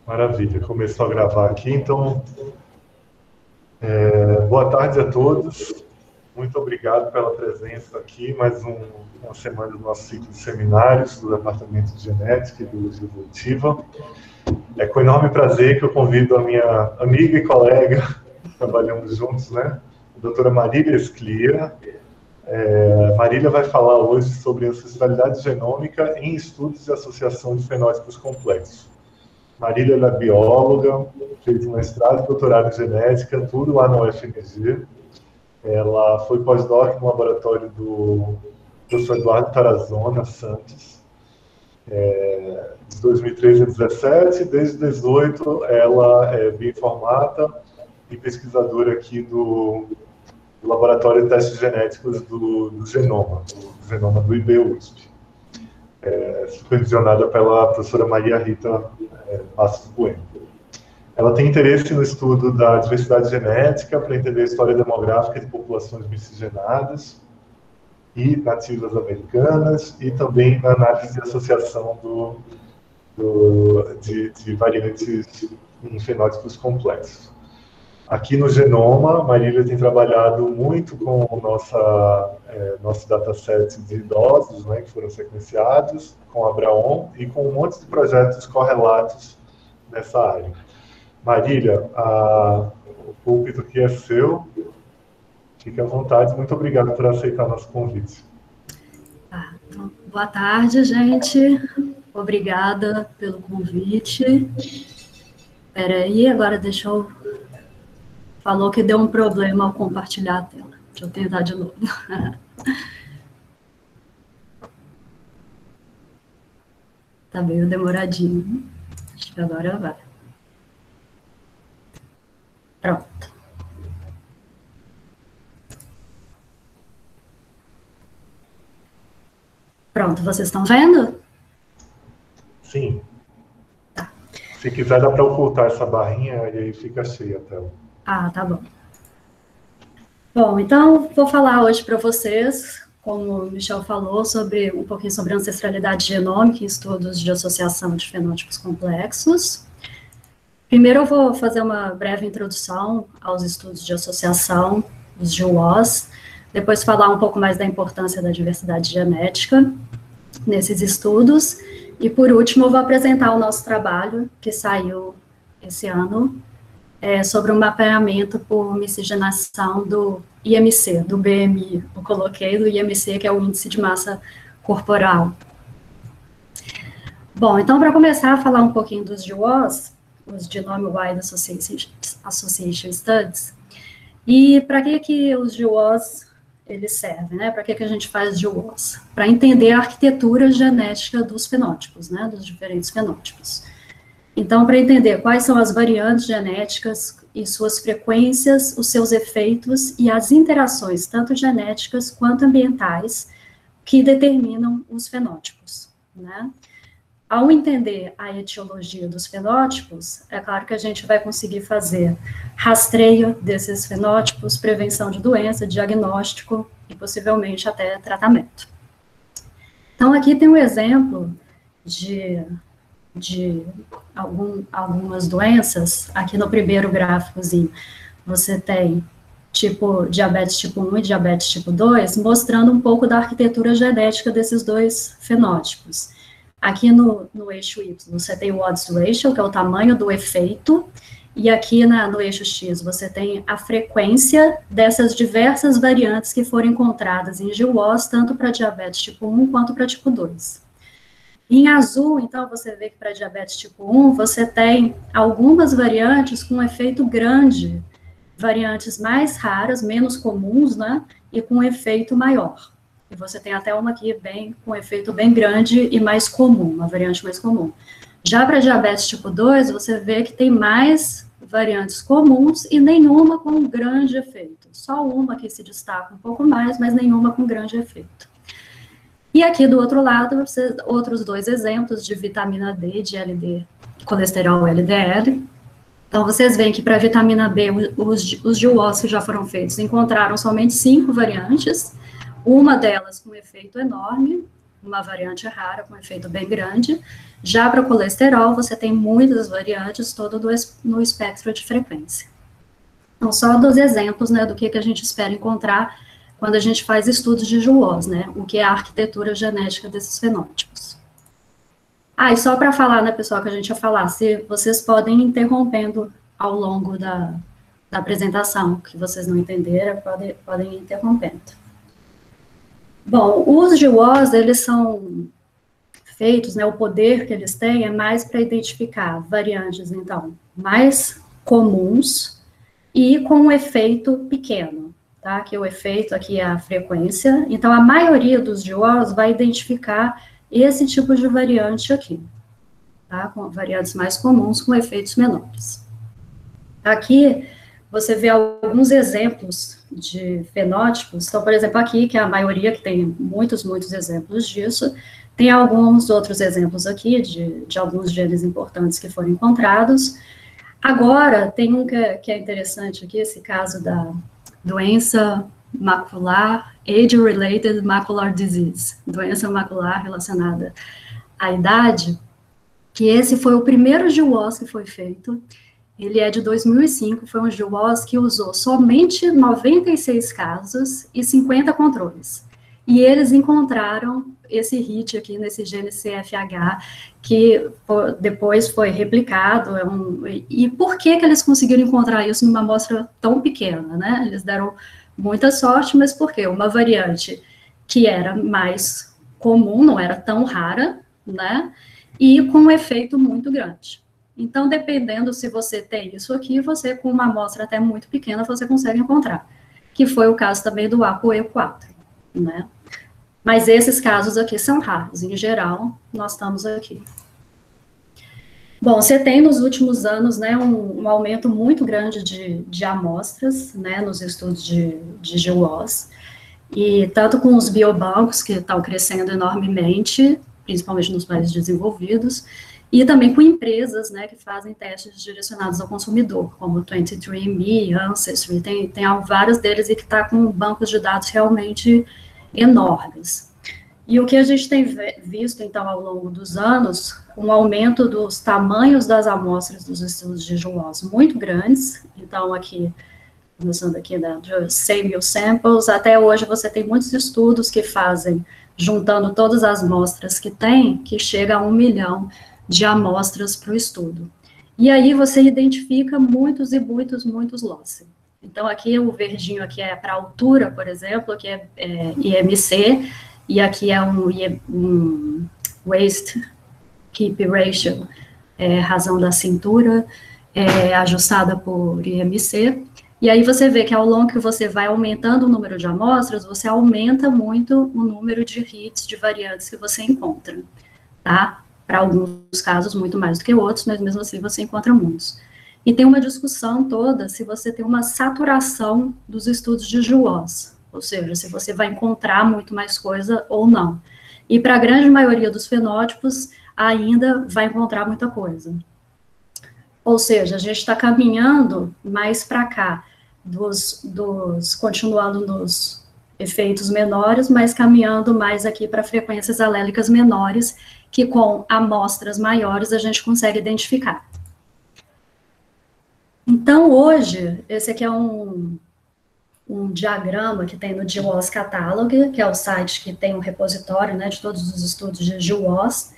Maravilha, começou a gravar aqui, então, boa tarde a todos, muito obrigado pela presença aqui, mais uma semana do nosso ciclo de seminários do Departamento de Genética e Biologia Evolutiva. É com enorme prazer que eu convido a minha amiga e colega, trabalhamos juntos, né, a doutora Marília Sclera. Marília vai falar hoje sobre ancestralidade genômica em estudos de associação de fenótipos complexos. Marília é bióloga, fez um mestrado e doutorado em genética, tudo lá na UFMG. Ela foi pós-doc no laboratório do professor Eduardo Tarazona Santos, de 2013 a 2017. Desde 2018, ela é bioinformata e pesquisadora aqui do Laboratório de Testes Genéticos do Genoma do IBUSP. Supervisionada pela professora Maria Rita Passos Bueno. Ela tem interesse no estudo da diversidade genética para entender a história demográfica de populações miscigenadas e nativas americanas, e também na análise de associação de variantes em fenótipos complexos. Aqui no Genoma, Marília tem trabalhado muito com o nosso dataset de idosos, né, que foram sequenciados, com a Abraon e com um monte de projetos correlatos nessa área. Marília, o púlpito aqui é seu, fique à vontade, muito obrigado por aceitar nosso convite. Então, boa tarde, gente, obrigada pelo convite. Espera aí, agora deixa eu... Falou que deu um problema ao compartilhar a tela. Deixa eu tentar de novo. Tá meio demoradinho. Acho que agora vai. Pronto. Pronto, vocês estão vendo? Sim. Tá. Se quiser, dá para ocultar essa barrinha e aí fica cheia a tela. Ah, tá bom. Bom, então, vou falar hoje para vocês, como o Michel falou, um pouquinho sobre ancestralidade genômica e estudos de associação de fenótipos complexos. Primeiro, eu vou fazer uma breve introdução aos estudos de associação, os GWAS, depois falar um pouco mais da importância da diversidade genética nesses estudos, e por último, eu vou apresentar o nosso trabalho, que saiu esse ano, sobre o mapeamento por miscigenação do IMC, do BMI. Eu coloquei do IMC, que é o Índice de Massa Corporal. Bom, então, para começar a falar um pouquinho dos GWAS, os Genome Wide Association Studies, e para que os GWAS eles servem, né? Para que a gente faz GWAS? Para entender a arquitetura genética dos fenótipos, né? Dos diferentes fenótipos. Então, para entender quais são as variantes genéticas e suas frequências, os seus efeitos e as interações, tanto genéticas quanto ambientais, que determinam os fenótipos, né? Ao entender a etiologia dos fenótipos, é claro que a gente vai conseguir fazer rastreio desses fenótipos, prevenção de doença, diagnóstico e possivelmente até tratamento. Então, aqui tem um exemplo de algumas doenças. Aqui no primeiro gráficozinho, você tem diabetes tipo 1 e diabetes tipo 2, mostrando um pouco da arquitetura genética desses dois fenótipos. Aqui no eixo Y, você tem o odds ratio, que é o tamanho do efeito, e aqui no eixo X, você tem a frequência dessas diversas variantes que foram encontradas em GWAS, tanto para diabetes tipo 1 quanto para tipo 2. Em azul, então, você vê que para diabetes tipo 1, você tem algumas variantes com efeito grande, variantes mais raras, menos comuns, né, e com efeito maior. E você tem até uma aqui com efeito bem grande e mais comum, uma variante mais comum. Já para diabetes tipo 2, você vê que tem mais variantes comuns e nenhuma com grande efeito. Só uma que se destaca um pouco mais, mas nenhuma com grande efeito. E aqui do outro lado, outros dois exemplos de vitamina D, de LD, colesterol LDL. Então, vocês veem que para a vitamina B, os GWAS que já foram feitos encontraram somente 5 variantes, Uma delas com efeito enorme, uma variante rara com efeito bem grande. Já para o colesterol, você tem muitas variantes, todo no espectro de frequência. Então, só dos exemplos, né, do que a gente espera encontrar quando a gente faz estudos de JUOS, né, o que é a arquitetura genética desses fenótipos. E só para falar, né, pessoal, que a gente ia falar, se vocês podem ir interrompendo ao longo da apresentação, que vocês não entenderam, podem ir interrompendo. Bom, os JUOS, eles são feitos, né, o poder que eles têm é mais para identificar variantes, então, mais comuns e com um efeito pequeno, tá? Que o efeito aqui é a frequência. Então, a maioria dos JUOS vai identificar esse tipo de variante aqui, tá? Com variantes mais comuns com efeitos menores. Aqui, você vê alguns exemplos de fenótipos. Então, por exemplo, aqui, que é a maioria, que tem muitos exemplos disso, tem alguns outros exemplos aqui de alguns genes importantes que foram encontrados. Agora, tem um que é interessante aqui, esse caso da doença macular, age-related macular disease, doença macular relacionada à idade, que esse foi o primeiro JUOS que foi feito. Ele é de 2005, foi um JUOS que usou somente 96 casos e 50 controles. E eles encontraram esse hit aqui nesse gene CFH, que depois foi replicado. E por que eles conseguiram encontrar isso numa amostra tão pequena, né? Eles deram muita sorte, mas por quê? Uma variante que era mais comum, não era tão rara, né? E com um efeito muito grande. Então, dependendo se você tem isso aqui, você, com uma amostra até muito pequena, você consegue encontrar. Que foi o caso também do ApoE4, né? Mas esses casos aqui são raros. Em geral, nós estamos aqui. Bom, você tem nos últimos anos, né, um aumento muito grande de amostras, né, nos estudos de JUOS, e tanto com os biobancos, que estão crescendo enormemente, principalmente nos países desenvolvidos, e também com empresas, né, que fazem testes direcionados ao consumidor, como 23andMe, Ancestry, tem vários deles e que está com bancos de dados realmente enormes. E o que a gente tem visto, então, ao longo dos anos, um aumento dos tamanhos das amostras dos estudos de JUOS muito grandes. Então, aqui, começando aqui, né, de 100 mil samples, até hoje você tem muitos estudos que fazem, juntando todas as amostras que tem, que chega a 1 milhão de amostras para o estudo. E aí você identifica muitos loss. Então, aqui o verdinho aqui é para altura, por exemplo, que é IMC, e aqui é um waist keep ratio, razão da cintura, ajustada por IMC. E aí você vê que ao longo que você vai aumentando o número de amostras, você aumenta muito o número de hits, de variantes que você encontra, tá? Para alguns casos, muito mais do que outros, mas mesmo assim você encontra muitos. E tem uma discussão toda se você tem uma saturação dos estudos de JUOS, ou seja, se você vai encontrar muito mais coisa ou não. E para a grande maioria dos fenótipos, ainda vai encontrar muita coisa. Ou seja, a gente está caminhando mais para cá, continuando nos efeitos menores, mas caminhando mais aqui para frequências alélicas menores, que com amostras maiores a gente consegue identificar. Então, hoje, esse aqui é um diagrama que tem no JUOS Catalog, que é o site que tem um repositório, né, de todos os estudos de JUOS,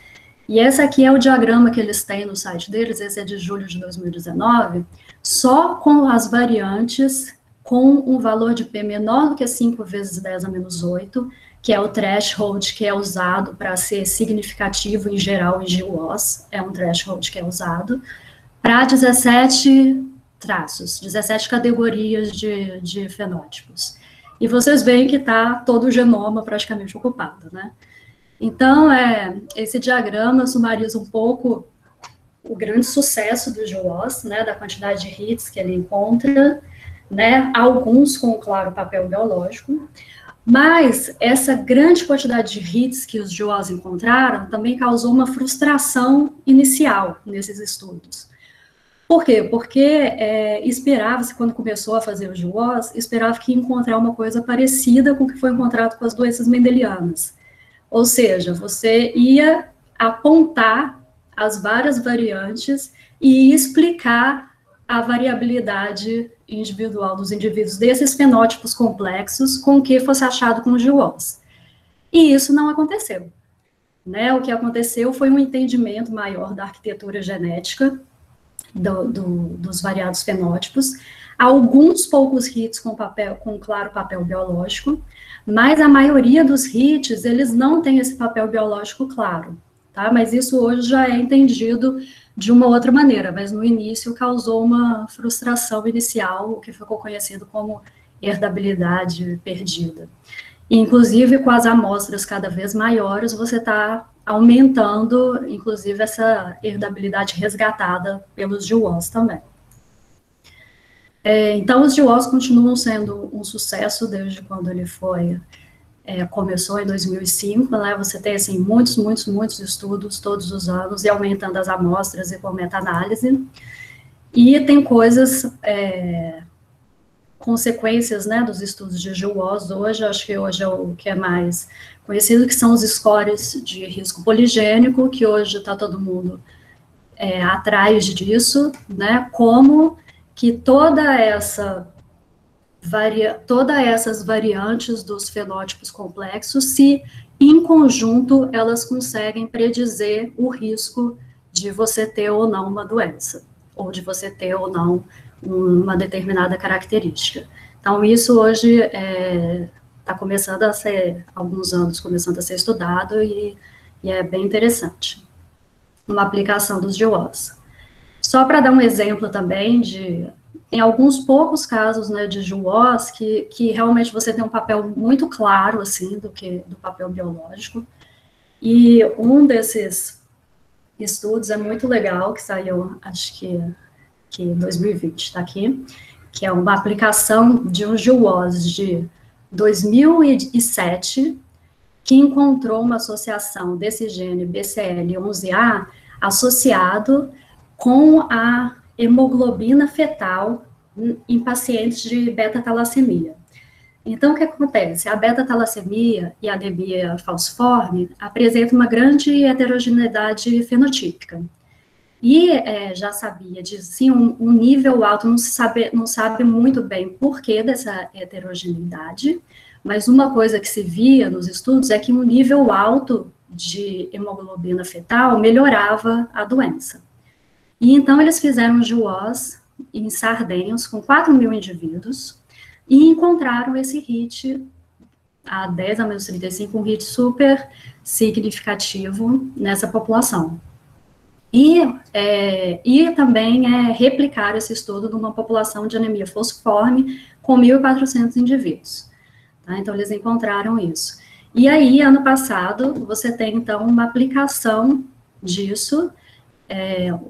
e esse aqui é o diagrama que eles têm no site deles, esse é de julho de 2019, só com as variantes com um valor de P menor do que 5 vezes 10 a menos 8, que é o threshold que é usado para ser significativo em geral em JUOS, é um threshold que é usado, para 17 traços, 17 categorias de fenótipos. E vocês veem que está todo o genoma praticamente ocupado, né? Então, esse diagrama sumariza um pouco o grande sucesso do JUOS, né, da quantidade de hits que ele encontra, né, alguns com, claro, papel biológico, mas essa grande quantidade de hits que os JUOS encontraram também causou uma frustração inicial nesses estudos. Por quê? Porque esperava-se, quando começou a fazer o GWAS, esperava que ia encontrar uma coisa parecida com o que foi encontrado com as doenças mendelianas. Ou seja, você ia apontar as várias variantes e explicar a variabilidade individual dos indivíduos desses fenótipos complexos com o que fosse achado com o GWAS. E isso não aconteceu. Né? O que aconteceu foi um entendimento maior da arquitetura genética dos variados fenótipos, alguns poucos hits com claro papel biológico, mas a maioria dos hits, eles não têm esse papel biológico claro, tá? Mas isso hoje já é entendido de uma outra maneira, mas no início causou uma frustração inicial, o que ficou conhecido como herdabilidade perdida. Inclusive, com as amostras cada vez maiores, você está aumentando, inclusive, essa herdabilidade resgatada pelos GWAS também. Então, os GWAS continuam sendo um sucesso desde quando ele começou em 2005, né? Você tem, assim, muitos estudos todos os anos, e aumentando as amostras e com meta-análise. E tem coisas... consequências, né, dos estudos de GWAS hoje, acho que hoje é o que é mais conhecido, que são os scores de risco poligênico, que hoje está todo mundo atrás disso, né, como que todas essas variantes dos fenótipos complexos, se em conjunto elas conseguem predizer o risco de você ter ou não uma doença, ou de você ter ou não uma determinada característica. Então, isso hoje está começando a ser, há alguns anos, começando a ser estudado e é bem interessante, uma aplicação dos GWAS. Só para dar um exemplo também em alguns poucos casos, né, de GWAS, que realmente você tem um papel muito claro, assim, do papel biológico, e um desses estudos é muito legal, que saiu, acho que em 2020, está aqui, que é uma aplicação de um GWAS de 2007, que encontrou uma associação desse gene BCL11A associado com a hemoglobina fetal em pacientes de beta-talassemia. Então, o que acontece? A beta-talassemia e a anemia falciforme apresentam uma grande heterogeneidade fenotípica. E já sabia de, sim, um nível alto, não sabe muito bem por que dessa heterogeneidade, mas uma coisa que se via nos estudos é que um nível alto de hemoglobina fetal melhorava a doença. E então eles fizeram GWAS em sardenhos com 4.000 indivíduos e encontraram esse HIT a 10^-35, um HIT super significativo nessa população. E também replicar esse estudo numa população de anemia falciforme com 1.400 indivíduos. Tá? Então, eles encontraram isso. E aí, ano passado, você tem, então, uma aplicação disso,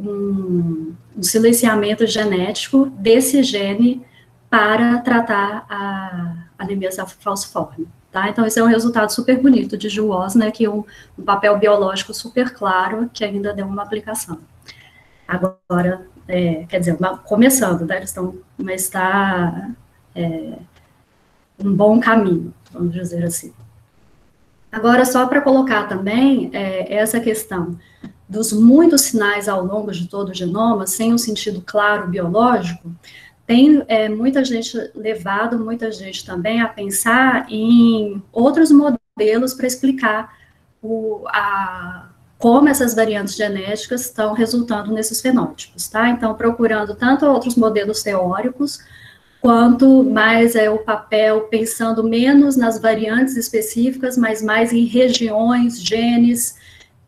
um silenciamento genético desse gene para tratar a anemia falciforme. Tá? Então, esse é um resultado super bonito de GWAS, né, que é um papel biológico super claro, que ainda deu uma aplicação. Agora, quer dizer, começando, né, mas está um bom caminho, vamos dizer assim. Agora, só para colocar também essa questão dos muitos sinais ao longo de todo o genoma, sem um sentido claro biológico, tem muita gente levado, muita gente também a pensar em outros modelos para explicar como essas variantes genéticas estão resultando nesses fenótipos, tá? Então, procurando tanto outros modelos teóricos, quanto mais o papel, pensando menos nas variantes específicas, mas mais em regiões, genes,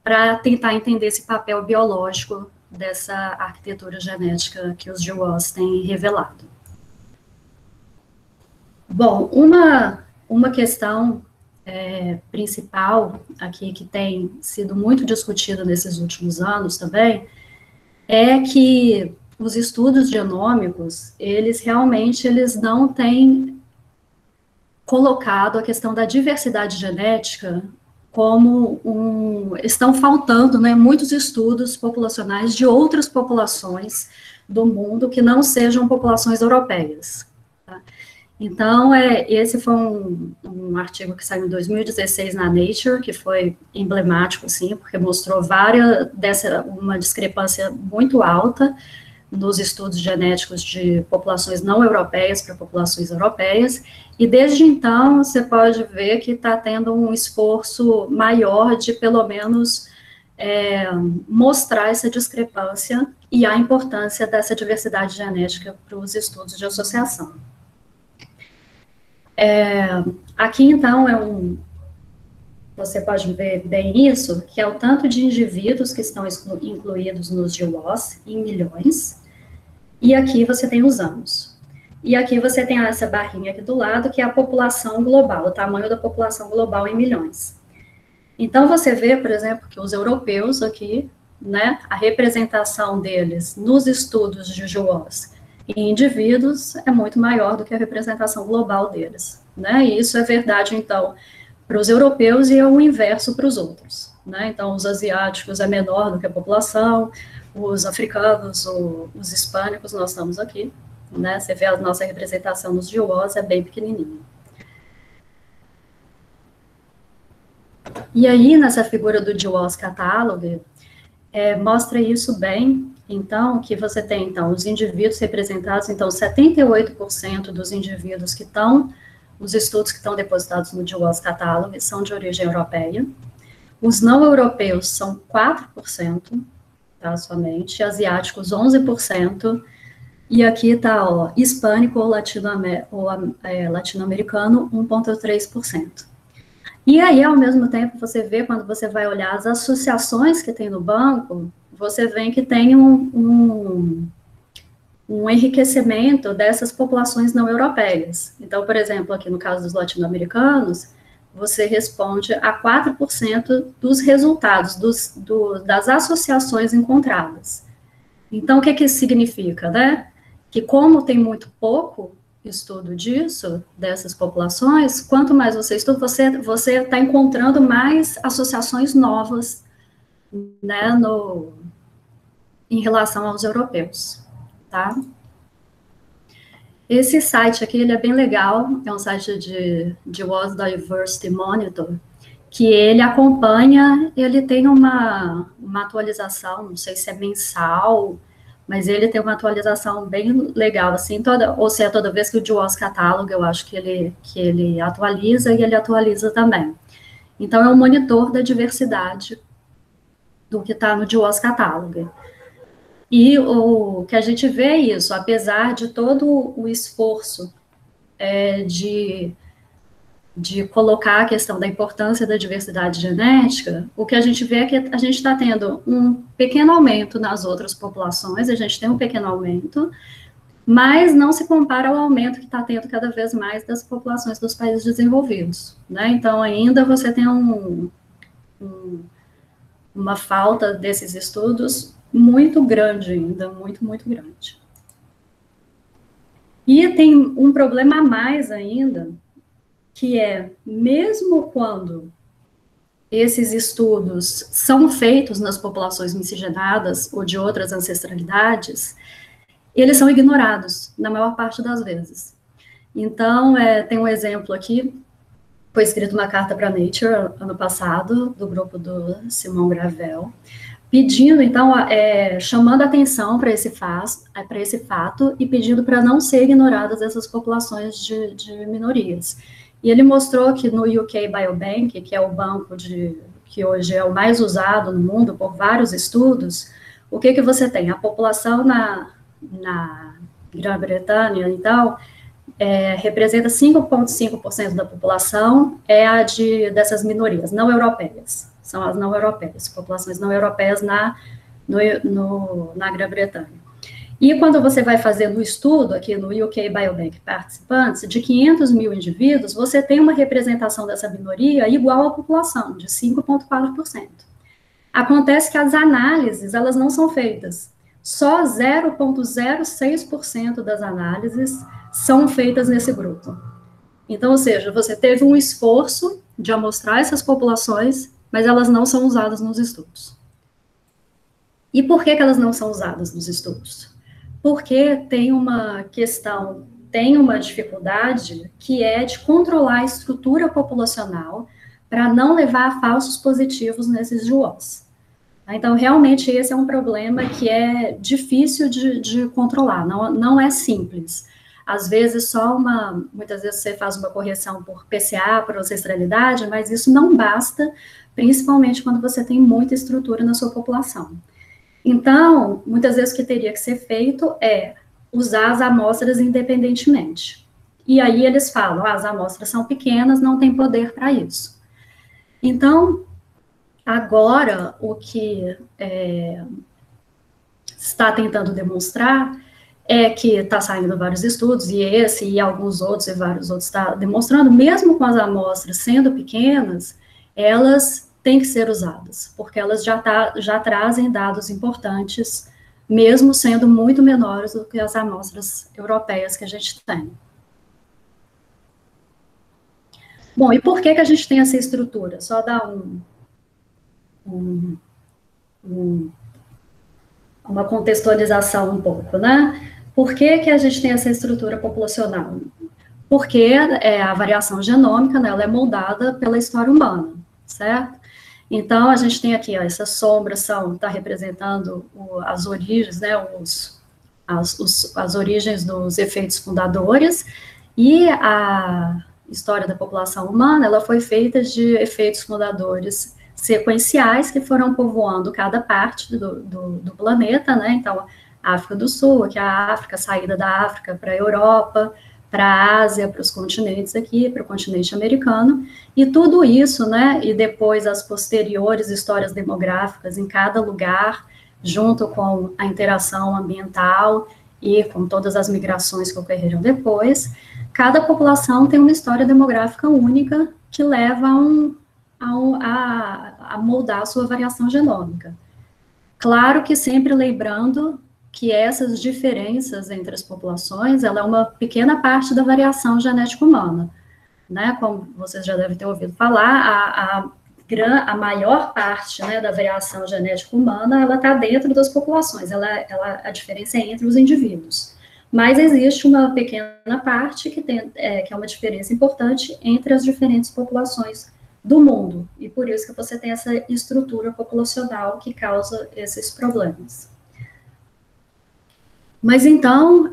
para tentar entender esse papel biológico dessa arquitetura genética que os GWAS têm revelado. Bom, uma questão principal aqui que tem sido muito discutida nesses últimos anos também é que os estudos genômicos, eles não têm colocado a questão da diversidade genética como estão faltando, né, muitos estudos populacionais de outras populações do mundo que não sejam populações europeias. Tá? Então, esse foi um artigo que saiu em 2016 na Nature, que foi emblemático, sim, porque mostrou uma discrepância muito alta nos estudos genéticos de populações não europeias para populações europeias, e desde então você pode ver que está tendo um esforço maior de, pelo menos, mostrar essa discrepância e a importância dessa diversidade genética para os estudos de associação. Aqui, então, você pode ver bem isso, que é o tanto de indivíduos que estão incluídos nos GWAS, em milhões, e aqui você tem os anos. E aqui você tem essa barrinha aqui do lado, que é a população global, o tamanho da população global em milhões. Então, você vê, por exemplo, que os europeus aqui, né, a representação deles nos estudos de GWAS em indivíduos é muito maior do que a representação global deles, né, e isso é verdade, então, para os europeus e é o inverso para os outros, né, então, os asiáticos é menor do que a população, os africanos, os hispânicos, nós estamos aqui, né, você vê a nossa representação nos GWAS é bem pequenininha. E aí, nessa figura do GWAS Catalog, mostra isso bem, então, que você tem, então, os indivíduos representados, então, 78% dos indivíduos que estão, os estudos que estão depositados no GWAS Catalog são de origem europeia, os não europeus são 4%, tá, somente, asiáticos 11%, e aqui está, ó, hispânico ou latino-americano 1,3%. E aí, ao mesmo tempo, você vê, quando você vai olhar as associações que tem no banco, você vê que tem um enriquecimento dessas populações não europeias. Então, por exemplo, aqui no caso dos latino-americanos, você responde a 4% dos resultados das associações encontradas. Então, o que isso significa, né? Que como tem muito pouco estudo disso, dessas populações, quanto mais você estuda, você está encontrando mais associações novas, né, em relação aos europeus, tá? Esse site aqui, ele é bem legal, é um site de GWAS Diversity Monitor, que ele acompanha, ele tem uma atualização, não sei se é mensal, mas ele tem uma atualização bem legal, assim, toda vez que o GWAS Catalog, eu acho que ele atualiza, e ele atualiza também. Então, é um monitor da diversidade do que está no GWAS Catalog. E o que a gente vê é isso, apesar de todo o esforço de colocar a questão da importância da diversidade genética, o que a gente vê é que a gente está tendo um pequeno aumento nas outras populações, a gente tem um pequeno aumento, mas não se compara ao aumento que está tendo cada vez mais das populações dos países desenvolvidos, né? Então, ainda você tem uma falta desses estudos muito grande ainda, muito, muito grande. E tem um problema a mais ainda, que é, mesmo quando esses estudos são feitos nas populações miscigenadas ou de outras ancestralidades, eles são ignorados, na maior parte das vezes. Então, tem um exemplo aqui, foi escrito uma carta para Nature, ano passado, do grupo do Simon Gravel, pedindo, então, chamando atenção para esse fato e pedindo para não ser ignoradas essas populações de minorias. E ele mostrou que no UK Biobank, que é o banco que hoje é o mais usado no mundo por vários estudos, o que você tem? A população na Grã-Bretanha, então, representa 5,5% da população, dessas minorias não europeias, são as não europeias, populações não europeias na Grã-Bretanha. E quando você vai fazer no estudo, aqui no UK Biobank Participantes, de 500 mil indivíduos, você tem uma representação dessa minoria igual à população, de 5,4%. Acontece que as análises, elas não são feitas. Só 0,06% das análises são feitas nesse grupo. Então, ou seja, você teve um esforço de amostrar essas populações, mas elas não são usadas nos estudos. E por que elas não são usadas nos estudos? porque tem uma questão, tem uma dificuldade que é de controlar a estrutura populacional para não levar a falsos positivos nesses GWAS. Então, realmente, esse é um problema que é difícil de controlar, não é simples. Às vezes, muitas vezes você faz uma correção por PCA, por ancestralidade, mas isso não basta, principalmente quando você tem muita estrutura na sua população. Então, muitas vezes o que teria que ser feito é usar as amostras independentemente. E aí eles falam, as amostras são pequenas, não tem poder para isso. Então, agora, o que está tentando demonstrar é que está saindo vários estudos, e esse, e alguns outros, e vários outros, está demonstrando, mesmo com as amostras sendo pequenas, elas têm que ser usadas, porque elas já trazem dados importantes, mesmo sendo muito menores do que as amostras europeias que a gente tem. Bom, e por que a gente tem essa estrutura? Só dar uma contextualização um pouco, né? Por que a gente tem essa estrutura populacional? Porque a variação genômica, né, ela é moldada pela história humana, certo? Então, a gente tem aqui, ó, essa sombra está representando as origens, né, as origens dos efeitos fundadores, e a história da população humana, ela foi feita de efeitos fundadores sequenciais que foram povoando cada parte do planeta, né, então, a África do Sul, aqui a África, a saída da África para a Europa, para a Ásia, para os continentes aqui, para o continente americano, e tudo isso, né, e depois as posteriores histórias demográficas em cada lugar, junto com a interação ambiental e com todas as migrações que ocorreram depois, cada população tem uma história demográfica única que leva a moldar a sua variação genômica. Claro que sempre lembrando que essas diferenças entre as populações, ela é uma pequena parte da variação genética humana, né, como vocês já devem ter ouvido falar, a maior parte, né, da variação genética humana, ela está dentro das populações, a diferença é entre os indivíduos, mas existe uma pequena parte que é uma diferença importante entre as diferentes populações do mundo, e por isso que você tem essa estrutura populacional que causa esses problemas. Mas então,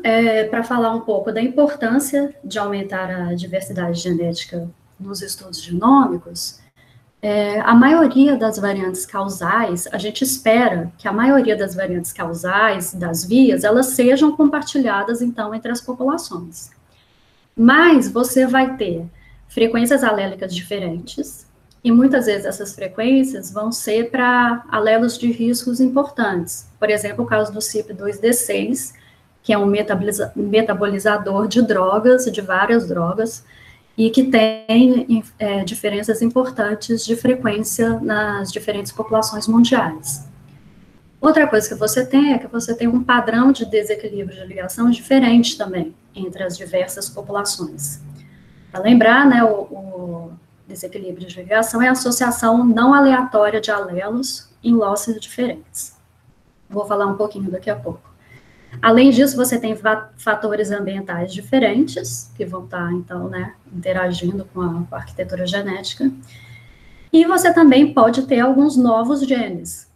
para falar um pouco da importância de aumentar a diversidade genética nos estudos genômicos, a maioria das variantes causais, a gente espera que a maioria das variantes causais das vias, elas sejam compartilhadas, então, entre as populações. Mas você vai ter frequências alélicas diferentes, e muitas vezes essas frequências vão ser para alelos de riscos importantes. Por exemplo, o caso do CYP2D6, que é um metabolizador de drogas, de várias drogas, e que tem diferenças importantes de frequência nas diferentes populações mundiais. Outra coisa que você tem é que você tem um padrão de desequilíbrio de ligação diferente também entre as diversas populações. Para lembrar, né, o desequilíbrio de ligação é a associação não aleatória de alelos em losses diferentes. Vou falar um pouquinho daqui a pouco. Além disso, você tem fatores ambientais diferentes, que vão estar, então, né, interagindo com a arquitetura genética. E você também pode ter alguns novos genes,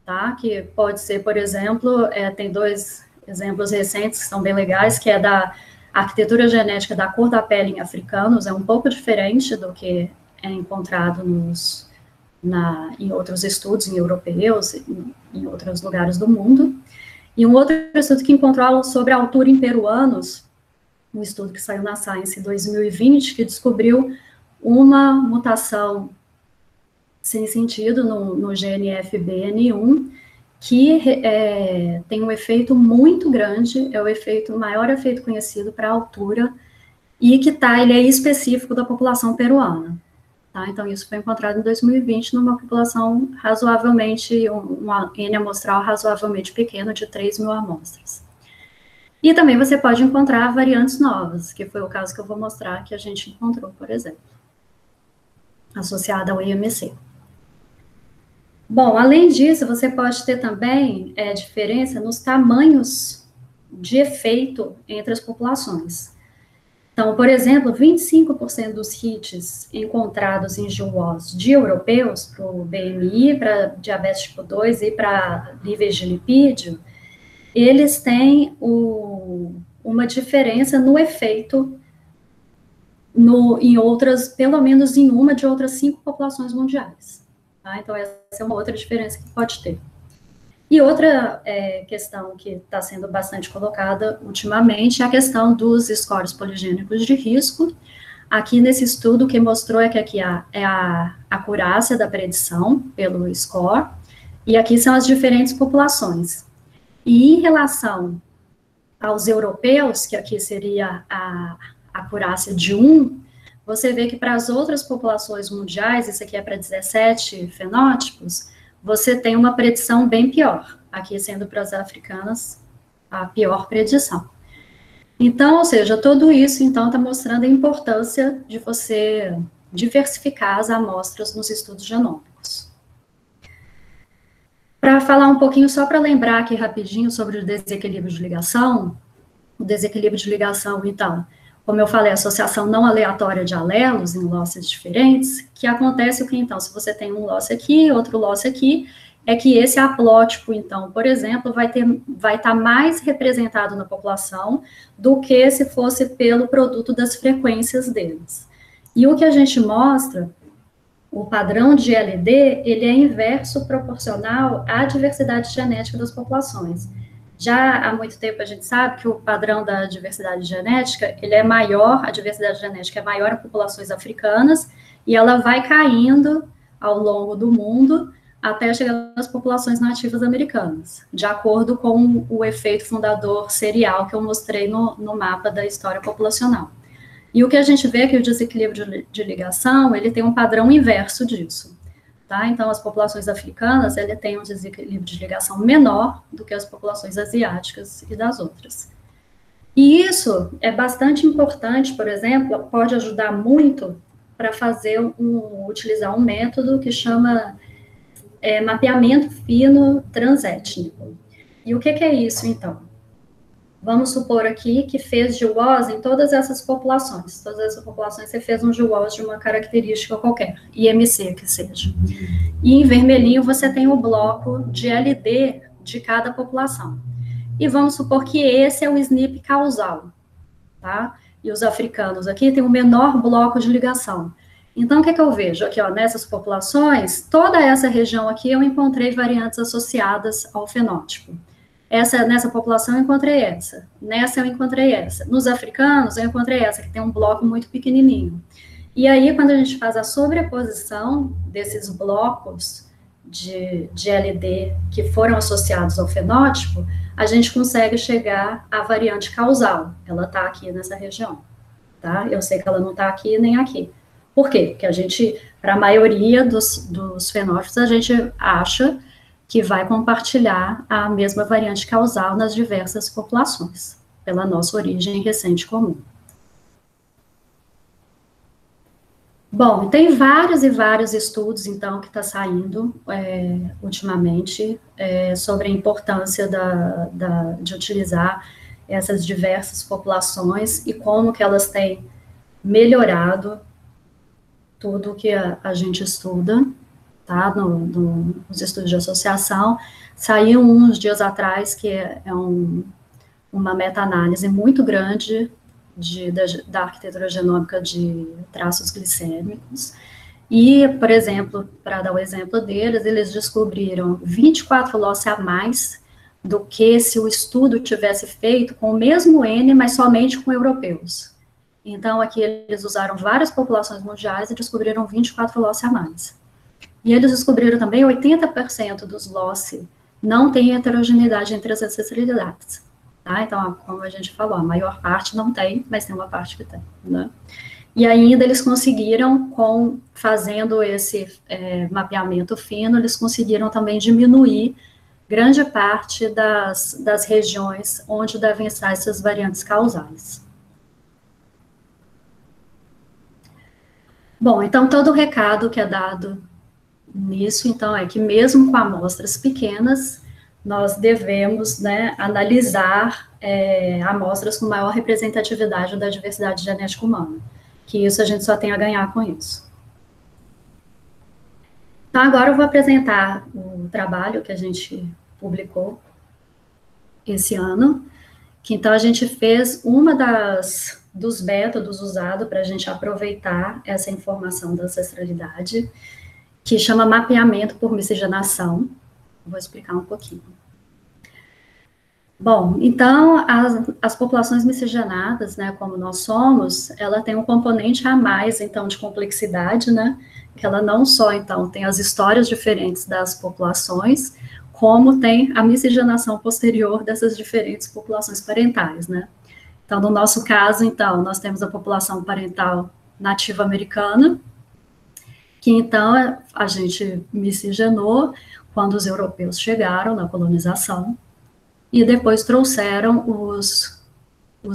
tá? Que pode ser, por exemplo, tem dois exemplos recentes que são bem legais, que é da arquitetura genética da cor da pele em africanos, é um pouco diferente do que é encontrado em outros estudos, em europeus, em outros lugares do mundo. E um outro estudo que encontrou sobre a altura em peruanos, um estudo que saiu na Science em 2020, que descobriu uma mutação sem sentido no gene FBN1, que tem um efeito muito grande, é o maior efeito conhecido para a altura, e que ele é específico da população peruana. Tá? Então, isso foi encontrado em 2020 numa população razoavelmente, uma N amostral razoavelmente pequena, de 3.000 amostras. E também você pode encontrar variantes novas, que foi o caso que eu vou mostrar que a gente encontrou, por exemplo, associada ao IMC. Bom, além disso, você pode ter também diferença nos tamanhos de efeito entre as populações. Então, por exemplo, 25% dos hits encontrados em GWAS de europeus, para o BMI, para diabetes tipo 2 e para níveis de lipídio, eles têm uma diferença no efeito em outras, pelo menos em uma de outras 5 populações mundiais. Tá? Então, essa é uma outra diferença que pode ter. E outra questão que está sendo bastante colocada ultimamente é a questão dos scores poligênicos de risco. Aqui nesse estudo, o que mostrou é que aqui é a acurácia da predição pelo score, e aqui são as diferentes populações. E em relação aos europeus, que aqui seria a acurácia de 1, você vê que para as outras populações mundiais, isso aqui é para 17 fenótipos, você tem uma predição bem pior, aqui sendo para as africanas a pior predição. Então, ou seja, tudo isso, então, está mostrando a importância de você diversificar as amostras nos estudos genômicos. Para falar um pouquinho, só para lembrar aqui rapidinho sobre o desequilíbrio de ligação, então, como eu falei, associação não aleatória de alelos em losses diferentes, que acontece o que, então, se você tem um loss aqui, outro loss aqui, é que esse haplótipo, então, por exemplo, vai estar mais representado na população do que se fosse pelo produto das frequências deles. E o que a gente mostra, o padrão de LD, ele é inverso proporcional à diversidade genética das populações. Já há muito tempo a gente sabe que o padrão da diversidade genética, ele é maior, a diversidade genética é maior em populações africanas, e ela vai caindo ao longo do mundo até chegar nas populações nativas americanas, de acordo com o efeito fundador serial que eu mostrei no mapa da história populacional. E o que a gente vê é que o desequilíbrio de ligação, ele tem um padrão inverso disso. Tá? Então, as populações africanas, ele tem um desequilíbrio de ligação menor do que as populações asiáticas e das outras. E isso é bastante importante, por exemplo, pode ajudar muito para utilizar um método que chama mapeamento fino transétnico. E o que é isso, então? Vamos supor aqui que fez GWAS em todas essas populações você fez um GWAS de uma característica qualquer, IMC que seja. E em vermelhinho você tem o bloco de LD de cada população. E vamos supor que esse é o SNP causal, tá? E os africanos aqui têm o menor bloco de ligação. Então, o que eu vejo aqui, ó, nessas populações, toda essa região aqui eu encontrei variantes associadas ao fenótipo. Nessa população eu encontrei essa, nessa eu encontrei essa. Nos africanos eu encontrei essa, que tem um bloco muito pequenininho. E aí, quando a gente faz a sobreposição desses blocos de LD que foram associados ao fenótipo, a gente consegue chegar à variante causal. Ela está aqui nessa região, tá? Eu sei que ela não está aqui nem aqui. Por quê? Porque a gente, para a maioria dos fenótipos, a gente acha que vai compartilhar a mesma variante causal nas diversas populações, pela nossa origem recente comum. Bom, tem vários e vários estudos, então, que está saindo ultimamente sobre a importância de utilizar essas diversas populações e como que elas têm melhorado tudo que a gente estuda, tá, nos estudos de associação. Saiu uns dias atrás, que uma meta-análise muito grande da arquitetura genômica de traços glicêmicos, e, por exemplo, para dar o exemplo deles, eles descobriram 24 loss a mais do que se o estudo tivesse feito com o mesmo N, mas somente com europeus. Então, aqui eles usaram várias populações mundiais e descobriram 24 loss a mais. E eles descobriram também 80% dos loss não tem heterogeneidade entre as ancestralidades. Tá? Então, como a gente falou, a maior parte não tem, mas tem uma parte que tem. Né? E ainda eles conseguiram, fazendo esse mapeamento fino, eles conseguiram também diminuir grande parte das regiões onde devem estar essas variantes causais. Bom, então todo o recado que é dado nisso, então, é que mesmo com amostras pequenas, nós devemos, né, analisar amostras com maior representatividade da diversidade genética humana, que isso a gente só tem a ganhar com isso. Então, agora eu vou apresentar o trabalho que a gente publicou esse ano, que então a gente fez dos métodos usados para a gente aproveitar essa informação da ancestralidade, que chama mapeamento por miscigenação. Vou explicar um pouquinho. Bom, então, as populações miscigenadas, né, como nós somos, ela tem um componente a mais, então, de complexidade, né, que ela não só, então, tem as histórias diferentes das populações, como tem a miscigenação posterior dessas diferentes populações parentais, né. Então, no nosso caso, então, nós temos a população parental nativa americana, que, então, a gente miscigenou quando os europeus chegaram na colonização, e depois trouxeram os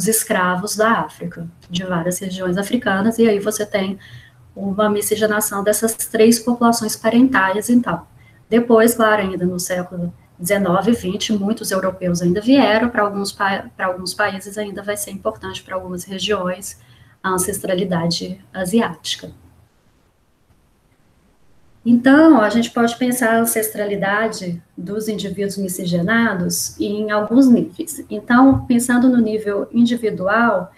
escravos da África, de várias regiões africanas, e aí você tem uma miscigenação dessas 3 populações parentais, então. Depois, claro, ainda no século XIX e XX, muitos europeus ainda vieram, para alguns países ainda vai ser importante, para algumas regiões, a ancestralidade asiática. Então, a gente pode pensar a ancestralidade dos indivíduos miscigenados em alguns níveis. Então, pensando no nível individual,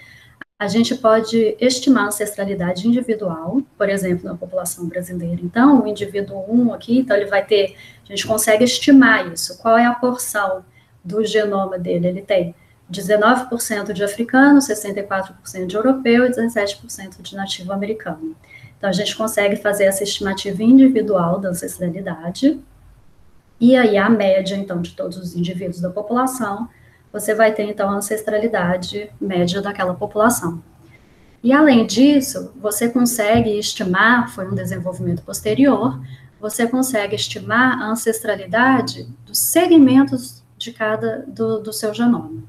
a gente pode estimar a ancestralidade individual, por exemplo, na população brasileira. Então, o indivíduo 1 aqui, então ele vai ter, a gente consegue estimar isso. Qual é a porção do genoma dele? Ele tem 19% de africano, 64% de europeu e 17% de nativo americano. Então, a gente consegue fazer essa estimativa individual da ancestralidade, e aí a média, então, de todos os indivíduos da população, você vai ter, então, a ancestralidade média daquela população. E, além disso, você consegue estimar, foi um desenvolvimento posterior, você consegue estimar a ancestralidade dos segmentos de do seu genoma.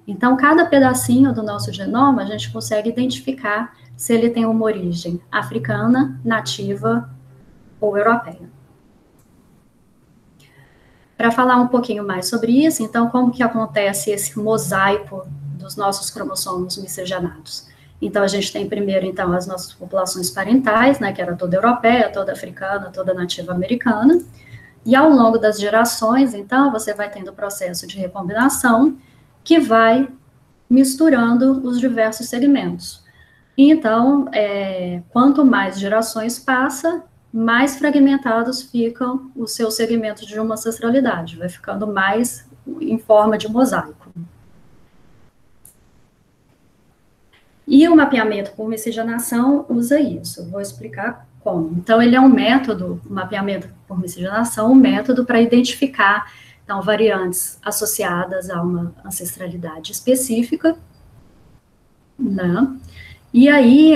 Então, cada pedacinho do nosso genoma, a gente consegue identificar se ele tem uma origem africana, nativa ou europeia. Para falar um pouquinho mais sobre isso, então, como que acontece esse mosaico dos nossos cromossomos miscigenados? Então, a gente tem primeiro, então, as nossas populações parentais, né, que era toda europeia, toda africana, toda nativa americana, e ao longo das gerações, então, você vai tendo o processo de recombinação, que vai misturando os diversos segmentos. Então, quanto mais gerações passa, mais fragmentados ficam os seus segmentos de uma ancestralidade, vai ficando mais em forma de mosaico. E o mapeamento por miscigenação usa isso, vou explicar como. Então, ele é um método, o mapeamento por miscigenação, um método para identificar, então, variantes associadas a uma ancestralidade específica, né? E aí,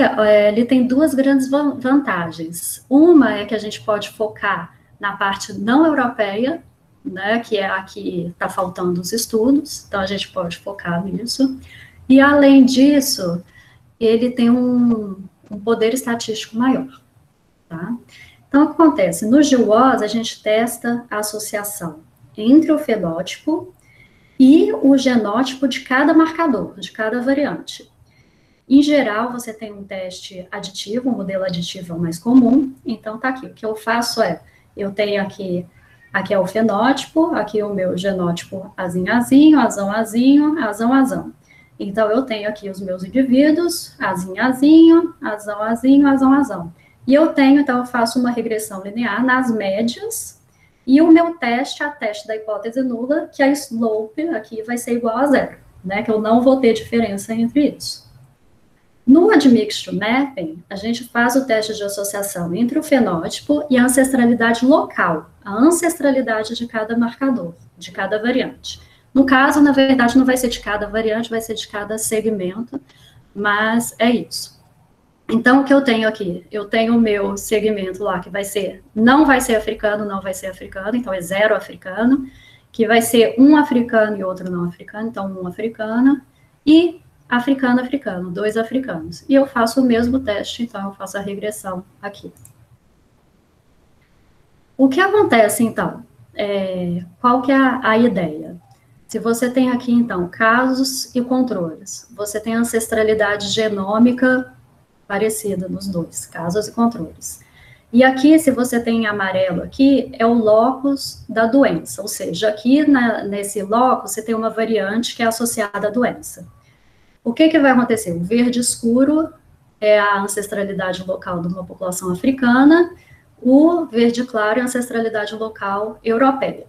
ele tem 2 grandes vantagens. Uma é que a gente pode focar na parte não europeia, né, que é a que está faltando os estudos, então a gente pode focar nisso. E, além disso, ele tem um poder estatístico maior, tá? Então, o que acontece? No GWAS, a gente testa a associação entre o fenótipo e o genótipo de cada marcador, de cada variante. Em geral, você tem um teste aditivo, um modelo aditivo é o mais comum, então tá aqui, o que eu faço eu tenho aqui é o fenótipo, aqui o meu genótipo azinho, azinho, azão, azinho, azão, azão. Então, eu tenho aqui os meus indivíduos, azinho, azinho, azão, azinho, azão, azão. E eu tenho, então, eu faço uma regressão linear nas médias, e o meu teste é o teste da hipótese nula, que a slope aqui vai ser igual a 0, né, que eu não vou ter diferença entre isso. No admixture mapping, a gente faz o teste de associação entre o fenótipo e a ancestralidade local, a ancestralidade de cada marcador, de cada variante. No caso, na verdade, não vai ser de cada variante, vai ser de cada segmento, mas é isso. Então, o que eu tenho aqui? Eu tenho o meu segmento lá, que não vai ser africano, não vai ser africano, então é 0 africano, que vai ser um africano e outro não africano, então um africano, e africano, africano, 2 africanos. E eu faço o mesmo teste, então eu faço a regressão aqui. O que acontece, então? qual que é a ideia? Se você tem aqui, então, casos e controles, você tem ancestralidade genômica parecida nos dois, casos e controles. E aqui, se você tem em amarelo aqui, é o locus da doença, ou seja, aqui nesse locus você tem uma variante que é associada à doença. O que vai acontecer? O verde escuro é a ancestralidade local de uma população africana, o verde claro é a ancestralidade local europeia.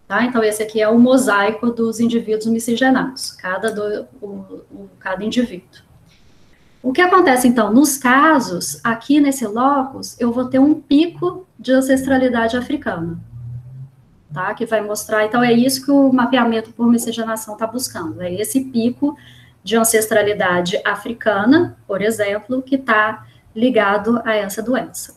Tá? Então, esse aqui é o mosaico dos indivíduos miscigenados, cada indivíduo. O que acontece, então, nos casos, aqui nesse locus, eu vou ter um pico de ancestralidade africana, tá? Que vai mostrar, então, é isso que o mapeamento por miscigenação está buscando, é esse pico de ancestralidade africana, por exemplo, que está ligado a essa doença.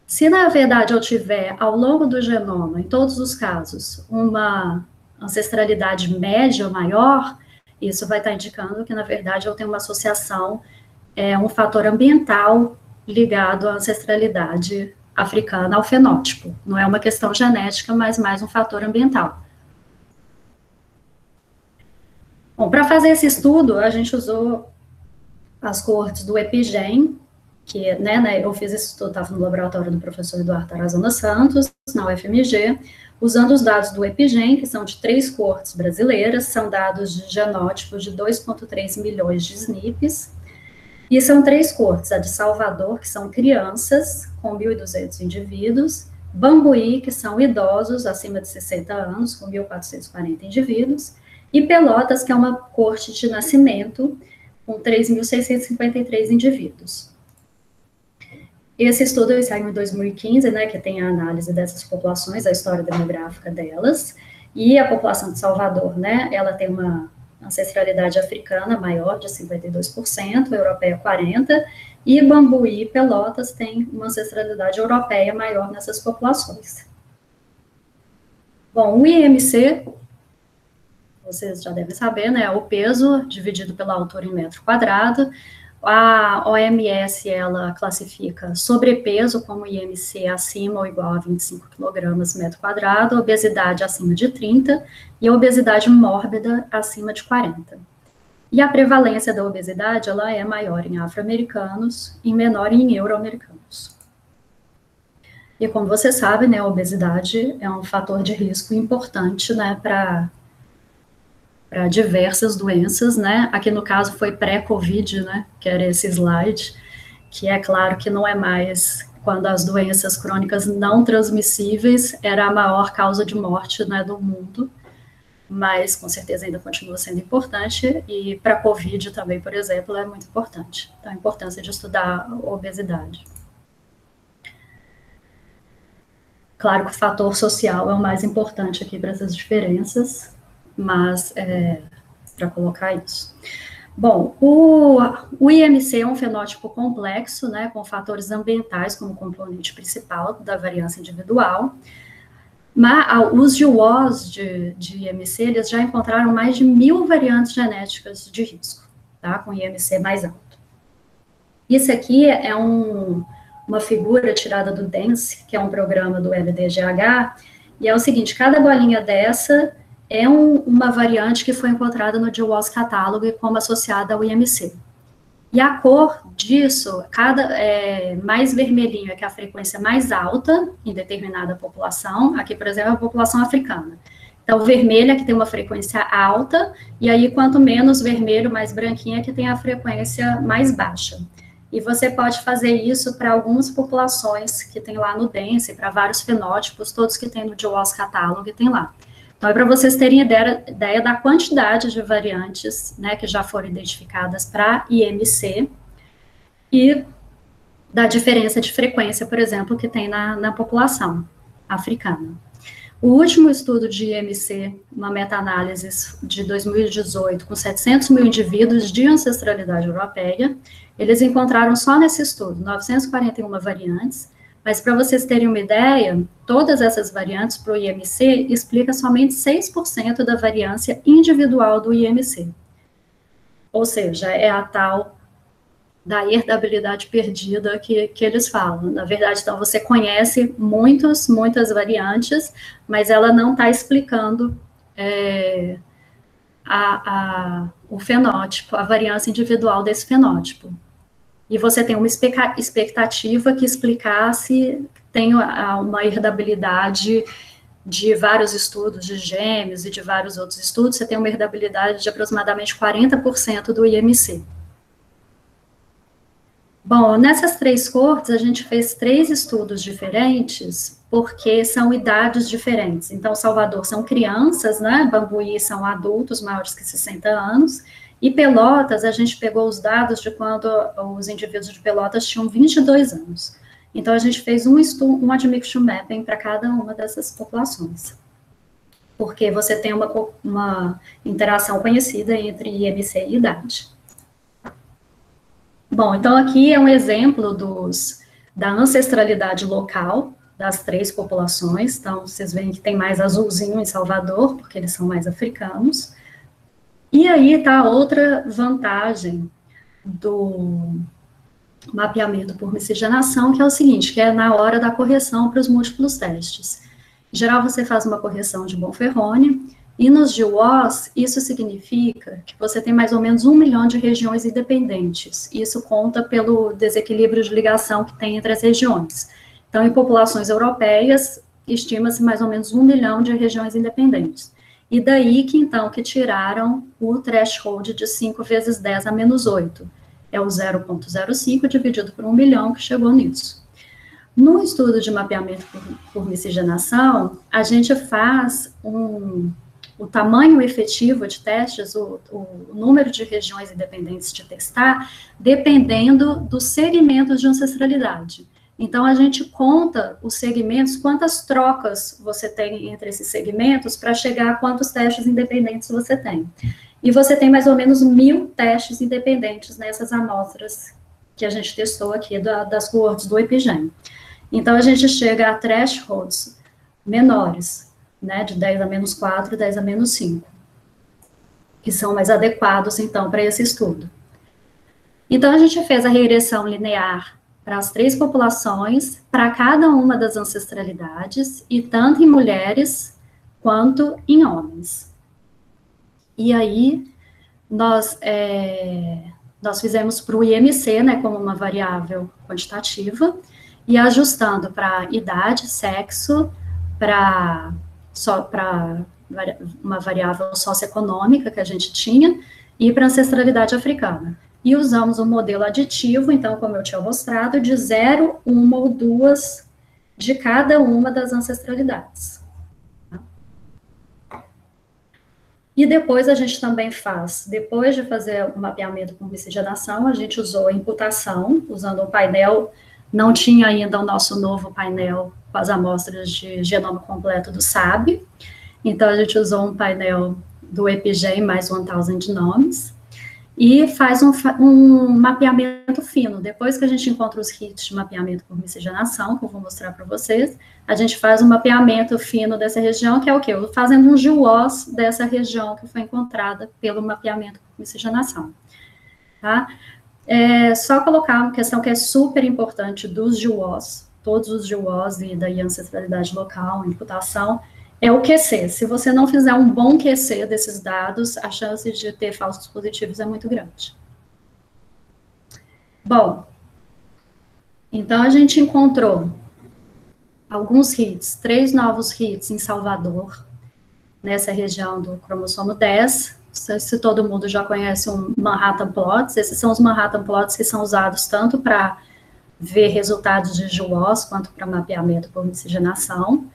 Se, na verdade, eu tiver, ao longo do genoma, em todos os casos, uma ancestralidade média maior, isso vai estar indicando que, na verdade, eu tenho uma associação, um fator ambiental ligado à ancestralidade africana ao fenótipo. Não é uma questão genética, mas mais um fator ambiental. Bom, para fazer esse estudo, a gente usou as coortes do EpiGen, que, eu fiz esse estudo, estava no laboratório do professor Eduardo Tarazona Santos, na UFMG, usando os dados do EpiGen, que são de 3 coortes brasileiras, são dados de genótipos de 2,3 milhões de SNPs, e são 3 coortes, a de Salvador, que são crianças, com 1.200 indivíduos, Bambuí, que são idosos, acima de 60 anos, com 1.440 indivíduos, e Pelotas, que é uma coorte de nascimento, com 3.653 indivíduos. Esse estudo saiu em 2015, que tem a análise dessas populações, a história demográfica delas, e a população de Salvador, ela tem uma ancestralidade africana maior, de 52%, europeia 40%, e Bambuí e Pelotas têm uma ancestralidade europeia maior nessas populações. Bom, o IMC, vocês já devem saber, o peso dividido pela altura em metro quadrado. A OMS, ela classifica sobrepeso como IMC acima ou igual a 25 kg metro quadrado, obesidade acima de 30 e obesidade mórbida acima de 40. E a prevalência da obesidade, ela é maior em afro-americanos e menor em euro-americanos. E como você sabe, a obesidade é um fator de risco importante, para diversas doenças, Aqui no caso foi pré-Covid, que era esse slide, que é claro que não é mais, quando as doenças crônicas não transmissíveis era a maior causa de morte, do mundo, mas com certeza ainda continua sendo importante, e para a Covid também, por exemplo, é muito importante. Então, a importância de estudar a obesidade. Claro que o fator social é o mais importante aqui para essas diferenças, mas para colocar isso. Bom, o IMC é um fenótipo complexo, com fatores ambientais como componente principal da variância individual, mas os GWAS de IMC, eles já encontraram mais de 1.000 variantes genéticas de risco, com IMC mais alto. Isso aqui é uma figura tirada do DANCE, que é um programa do LDGH, e é o seguinte, cada bolinha dessa é uma variante que foi encontrada no GWAS Catalog como associada ao IMC. E a cor disso, mais vermelhinho é que é a frequência mais alta em determinada população, aqui, por exemplo, é a população africana. Então, vermelho é que tem uma frequência alta, e aí, quanto menos vermelho, mais branquinho é que tem a frequência mais baixa. E você pode fazer isso para algumas populações que tem lá no DANCE, para vários fenótipos, todos que tem no GWAS Catalog tem lá. Então, é para vocês terem ideia da quantidade de variantes, que já foram identificadas para IMC e da diferença de frequência, por exemplo, que tem na população africana. O último estudo de IMC, uma meta-análise de 2018, com 700 mil indivíduos de ancestralidade europeia, eles encontraram só nesse estudo 941 variantes, mas para vocês terem uma ideia, todas essas variantes para o IMC explica somente 6% da variância individual do IMC. Ou seja, é a tal da herdabilidade perdida que eles falam. Na verdade, então, você conhece muitas variantes, mas ela não está explicando o fenótipo, a variância individual desse fenótipo. E você tem uma expectativa que explicasse, tem uma herdabilidade de vários estudos de gêmeos e de vários outros estudos, você tem uma herdabilidade de aproximadamente 40% do IMC. Bom, nessas 3 cortes, a gente fez 3 estudos diferentes, porque são idades diferentes. Então, Salvador são crianças, né? Bambuí são adultos maiores que 60 anos, e Pelotas, a gente pegou os dados de quando os indivíduos de Pelotas tinham 22 anos. Então, a gente fez um admixture mapping para cada uma dessas populações. Porque você tem uma interação conhecida entre IMC e idade. Bom, então aqui é um exemplo da ancestralidade local das 3 populações. Então, vocês veem que tem mais azulzinho em Salvador, porque eles são mais africanos. E aí está outra vantagem do mapeamento por miscigenação, que é o seguinte, que é na hora da correção para os múltiplos testes. Em geral, você faz uma correção de Bonferroni, e nos GWAS, isso significa que você tem mais ou menos 1 milhão de regiões independentes. Isso conta pelo desequilíbrio de ligação que tem entre as regiões. Então, em populações europeias, estima-se mais ou menos 1 milhão de regiões independentes. E daí que, então, que tiraram o threshold de 5 vezes 10 a menos 8. É o 0,05 dividido por 1 milhão que chegou nisso. No estudo de mapeamento por miscigenação, a gente faz o tamanho efetivo de testes, o número de regiões independentes de testar, dependendo dos segmentos de ancestralidade. Então, a gente conta os segmentos, quantas trocas você tem entre esses segmentos, para chegar a quantos testes independentes você tem. E você tem mais ou menos 1.000 testes independentes nessas amostras que a gente testou aqui, das coortes do EpiGen. Então, a gente chega a thresholds menores, né, de 10 a menos 4, 10 a menos 5, que são mais adequados, então, para esse estudo. Então, a gente fez a regressão linear para as 3 populações, para cada uma das ancestralidades, e tanto em mulheres quanto em homens. E aí, nós fizemos para o IMC, né, como uma variável quantitativa, e ajustando para idade, sexo, para uma variável socioeconômica que a gente tinha, e para ancestralidade africana. E usamos um modelo aditivo, então, como eu tinha mostrado, de 0, 1 ou 2 de cada uma das ancestralidades. E depois a gente também faz, depois de fazer o mapeamento por miscigenação, a gente usou a imputação, usando um painel, não tinha ainda o nosso novo painel com as amostras de genoma completo do SAB, então a gente usou um painel do EpiGen mais 1.000 genomes, e faz um mapeamento fino. Depois que a gente encontra os hits de mapeamento por miscigenação, que eu vou mostrar para vocês, a gente faz um mapeamento fino dessa região, que é o quê? Fazendo um GWAS dessa região que foi encontrada pelo mapeamento por miscigenação. Tá? Só colocar uma questão que é super importante dos GWAS, todos os GWAS e da ancestralidade local, imputação, é o QC. Se você não fizer um bom QC desses dados, a chance de ter falsos positivos é muito grande. Bom, então a gente encontrou alguns hits, 3 novos hits em Salvador, nessa região do cromossomo 10. Se todo mundo já conhece um Manhattan Plots, esses são os Manhattan Plots que são usados tanto para ver resultados de GWAS, quanto para mapeamento por miscigenação.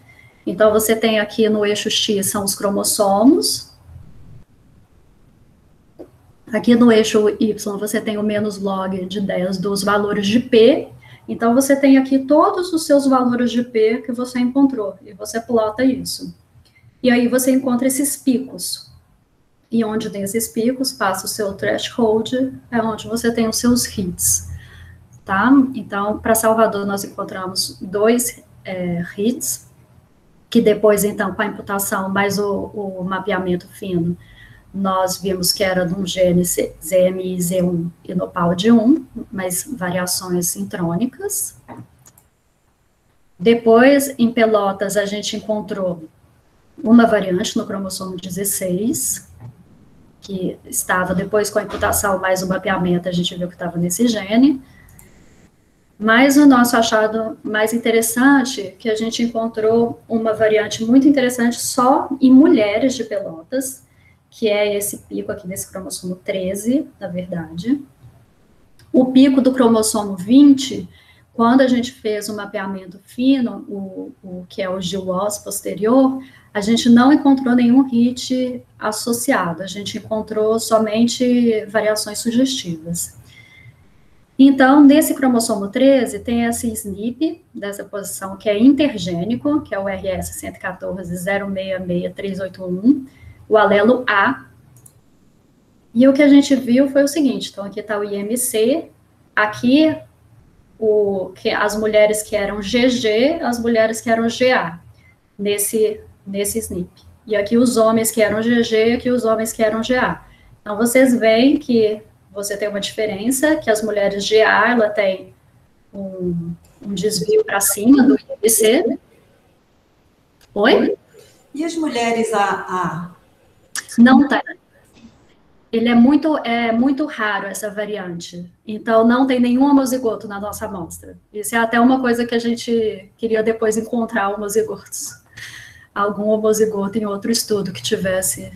Então, você tem aqui no eixo X, são os cromossomos. Aqui no eixo Y, você tem o menos log de 10 dos valores de P. Então, você tem aqui todos os seus valores de P que você encontrou, e você plota isso. E aí, você encontra esses picos. E onde tem esses picos, passa o seu threshold, é onde você tem os seus hits. Tá? Então, para Salvador, nós encontramos 2 hits, que depois, então, com a imputação mais o mapeamento fino, nós vimos que era de um gene ZMI-Z1 e no PALD1, mas variações intrônicas. Depois, em Pelotas, a gente encontrou uma variante no cromossomo 16, que estava, depois com a imputação mais o mapeamento, a gente viu que estava nesse gene. Mas o nosso achado mais interessante, que a gente encontrou uma variante muito interessante só em mulheres de Pelotas, que é esse pico aqui desse cromossomo 13, na verdade. O pico do cromossomo 20, quando a gente fez o mapeamento fino, o que é o GWAS posterior, a gente não encontrou nenhum hit associado, a gente encontrou somente variações sugestivas. Então, nesse cromossomo 13, tem esse SNP, dessa posição, que é intergênico, que é o RS 114.066.381, o alelo A. E o que a gente viu foi o seguinte, então aqui está o IMC, aqui as mulheres que eram GG, as mulheres que eram GA, nesse SNP. E aqui os homens que eram GG, aqui os homens que eram GA. Então, vocês veem que você tem uma diferença, que as mulheres GA, ela tem um desvio para cima do IMC. Oi? E as mulheres AA? Não tem. Ele é muito raro, essa variante. Então, não tem nenhum homozigoto na nossa amostra. Isso é até uma coisa que a gente queria depois encontrar homozigotos. Algum homozigoto em outro estudo que tivesse,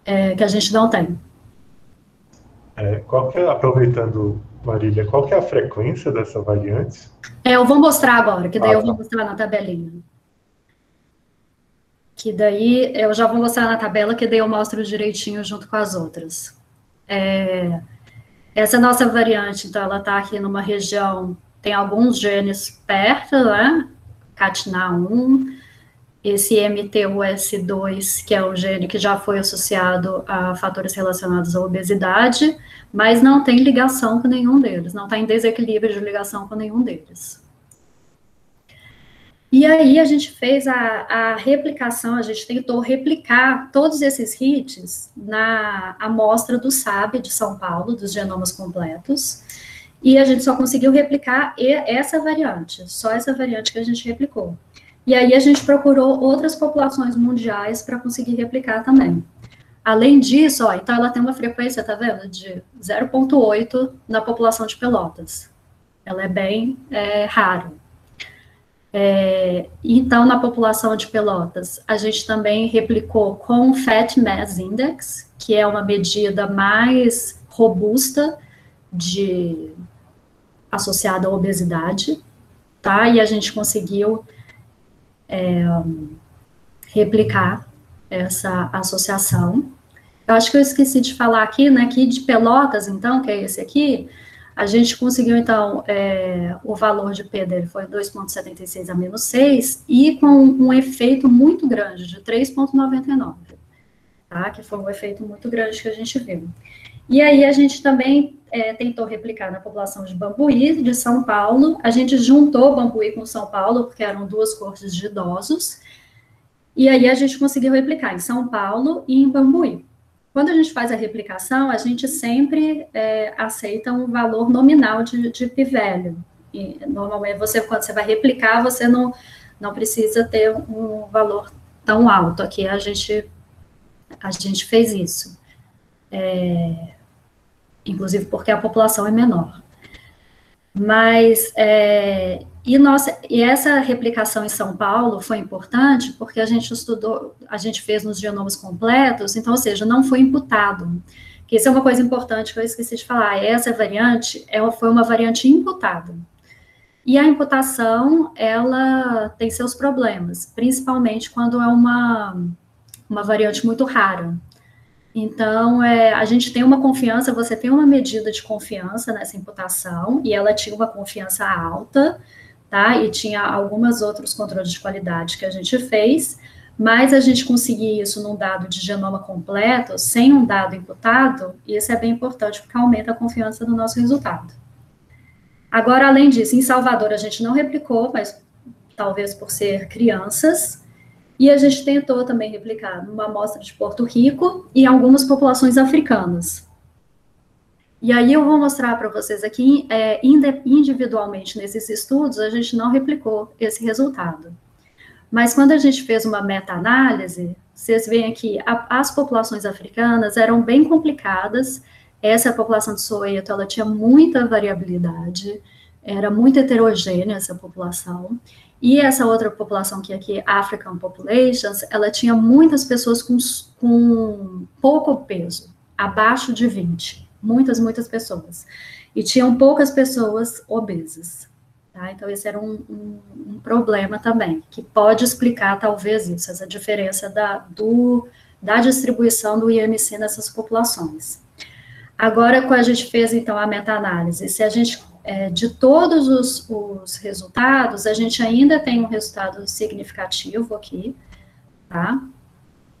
que a gente não tem. Aproveitando, Marília, qual que é a frequência dessa variante? Eu vou mostrar agora, que daí eu vou mostrar na tabelinha. Que daí eu já vou mostrar na tabela, que daí eu mostro direitinho junto com as outras. Essa nossa variante, então, ela está aqui numa região, tem alguns genes perto, né? CATNA1, esse MTUS2, que é um gene que já foi associado a fatores relacionados à obesidade, mas não tem ligação com nenhum deles, não está em desequilíbrio de ligação com nenhum deles. E aí a gente fez a replicação, a gente tentou replicar todos esses hits na amostra do SAB de São Paulo, dos genomas completos, e a gente só conseguiu replicar essa variante, só essa variante que a gente replicou. E aí a gente procurou outras populações mundiais para conseguir replicar também. Além disso, então ela tem uma frequência, tá vendo, de 0,8 na população de Pelotas. Ela é bem rara. Então, na população de Pelotas, a gente também replicou com o Fat Mass Index, que é uma medida mais robusta associada à obesidade, tá? E a gente conseguiu replicar essa associação. Eu acho que eu esqueci de falar aqui, né, que de Pelotas, então, que é esse aqui, a gente conseguiu, então, o valor de P dele foi 2,76 a menos 6, e com um efeito muito grande, de 3,99, tá? Que foi um efeito muito grande que a gente viu. E aí a gente também tentou replicar na população de Bambuí, de São Paulo. A gente juntou Bambuí com São Paulo, porque eram duas cortes de idosos, e aí a gente conseguiu replicar em São Paulo e em Bambuí. Quando a gente faz a replicação, a gente sempre aceita um valor nominal de p-value. E, normalmente, quando você vai replicar, você não precisa ter um valor tão alto. Aqui a gente fez isso. Inclusive porque a população é menor. Mas, e essa replicação em São Paulo foi importante porque a gente fez nos genomas completos, então, ou seja, não foi imputado. Que isso é uma coisa importante que eu esqueci de falar. Essa variante foi uma variante imputada. E a imputação, ela tem seus problemas, principalmente quando é uma variante muito rara. Então, a gente tem uma confiança, você tem uma medida de confiança nessa imputação, e ela tinha uma confiança alta, tá? E tinha alguns outros controles de qualidade que a gente fez, mas a gente conseguir isso num dado de genoma completo, sem um dado imputado, isso é bem importante, porque aumenta a confiança no nosso resultado. Agora, além disso, em Salvador a gente não replicou, mas talvez por ser crianças, E a gente tentou também replicar numa amostra de Porto Rico e algumas populações africanas. E aí eu vou mostrar para vocês aqui, individualmente nesses estudos, a gente não replicou esse resultado. Mas quando a gente fez uma meta-análise, vocês veem aqui, as populações africanas eram bem complicadas. Essa população de Soweto, ela tinha muita variabilidade, era muito heterogênea essa população. E essa outra população que aqui, African Populations, ela tinha muitas pessoas com pouco peso, abaixo de 20. Muitas pessoas. E tinham poucas pessoas obesas. Tá? Então, esse era um problema também, que pode explicar, talvez, isso, essa diferença da distribuição do IMC nessas populações. Agora, quando a gente fez, então, a meta-análise, se a gente, de todos os resultados, a gente ainda tem um resultado significativo aqui, tá?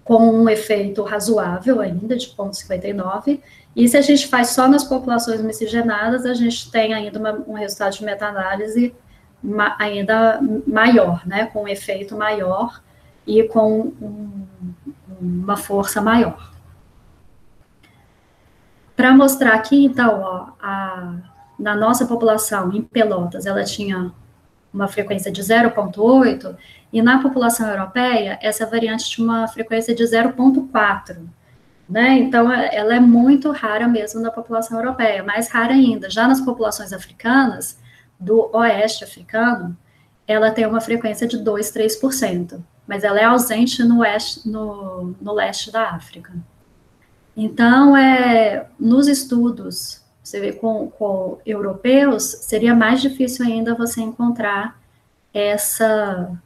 Com um efeito razoável ainda, de 0,59, e se a gente faz só nas populações miscigenadas, a gente tem ainda um resultado de meta-análise ainda maior, né, com um efeito maior e com uma força maior. Para mostrar aqui, então, ó, na nossa população, em Pelotas, ela tinha uma frequência de 0,8, e na população europeia, essa variante tinha uma frequência de 0,4, né? Então, ela é muito rara mesmo na população europeia, mais rara ainda. Já nas populações africanas, do oeste africano, ela tem uma frequência de 2, 3%, mas ela é ausente no leste da África. Então, nos estudos, você vê, com europeus, seria mais difícil ainda você encontrar essa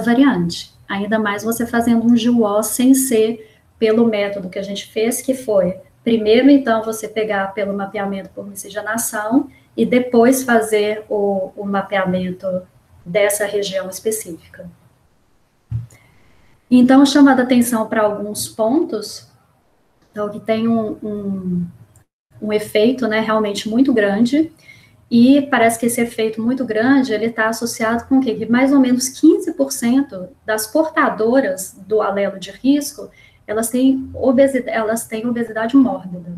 variante, ainda mais você fazendo um GWAS sem ser pelo método que a gente fez, que foi, primeiro, então, você pegar pelo mapeamento por miscigenação e depois fazer o mapeamento dessa região específica. Então, chamando a atenção para alguns pontos, então, que tem um efeito, né, realmente muito grande, e parece que esse efeito muito grande, ele está associado com o quê? Que mais ou menos 15% das portadoras do alelo de risco, elas têm obesidade mórbida,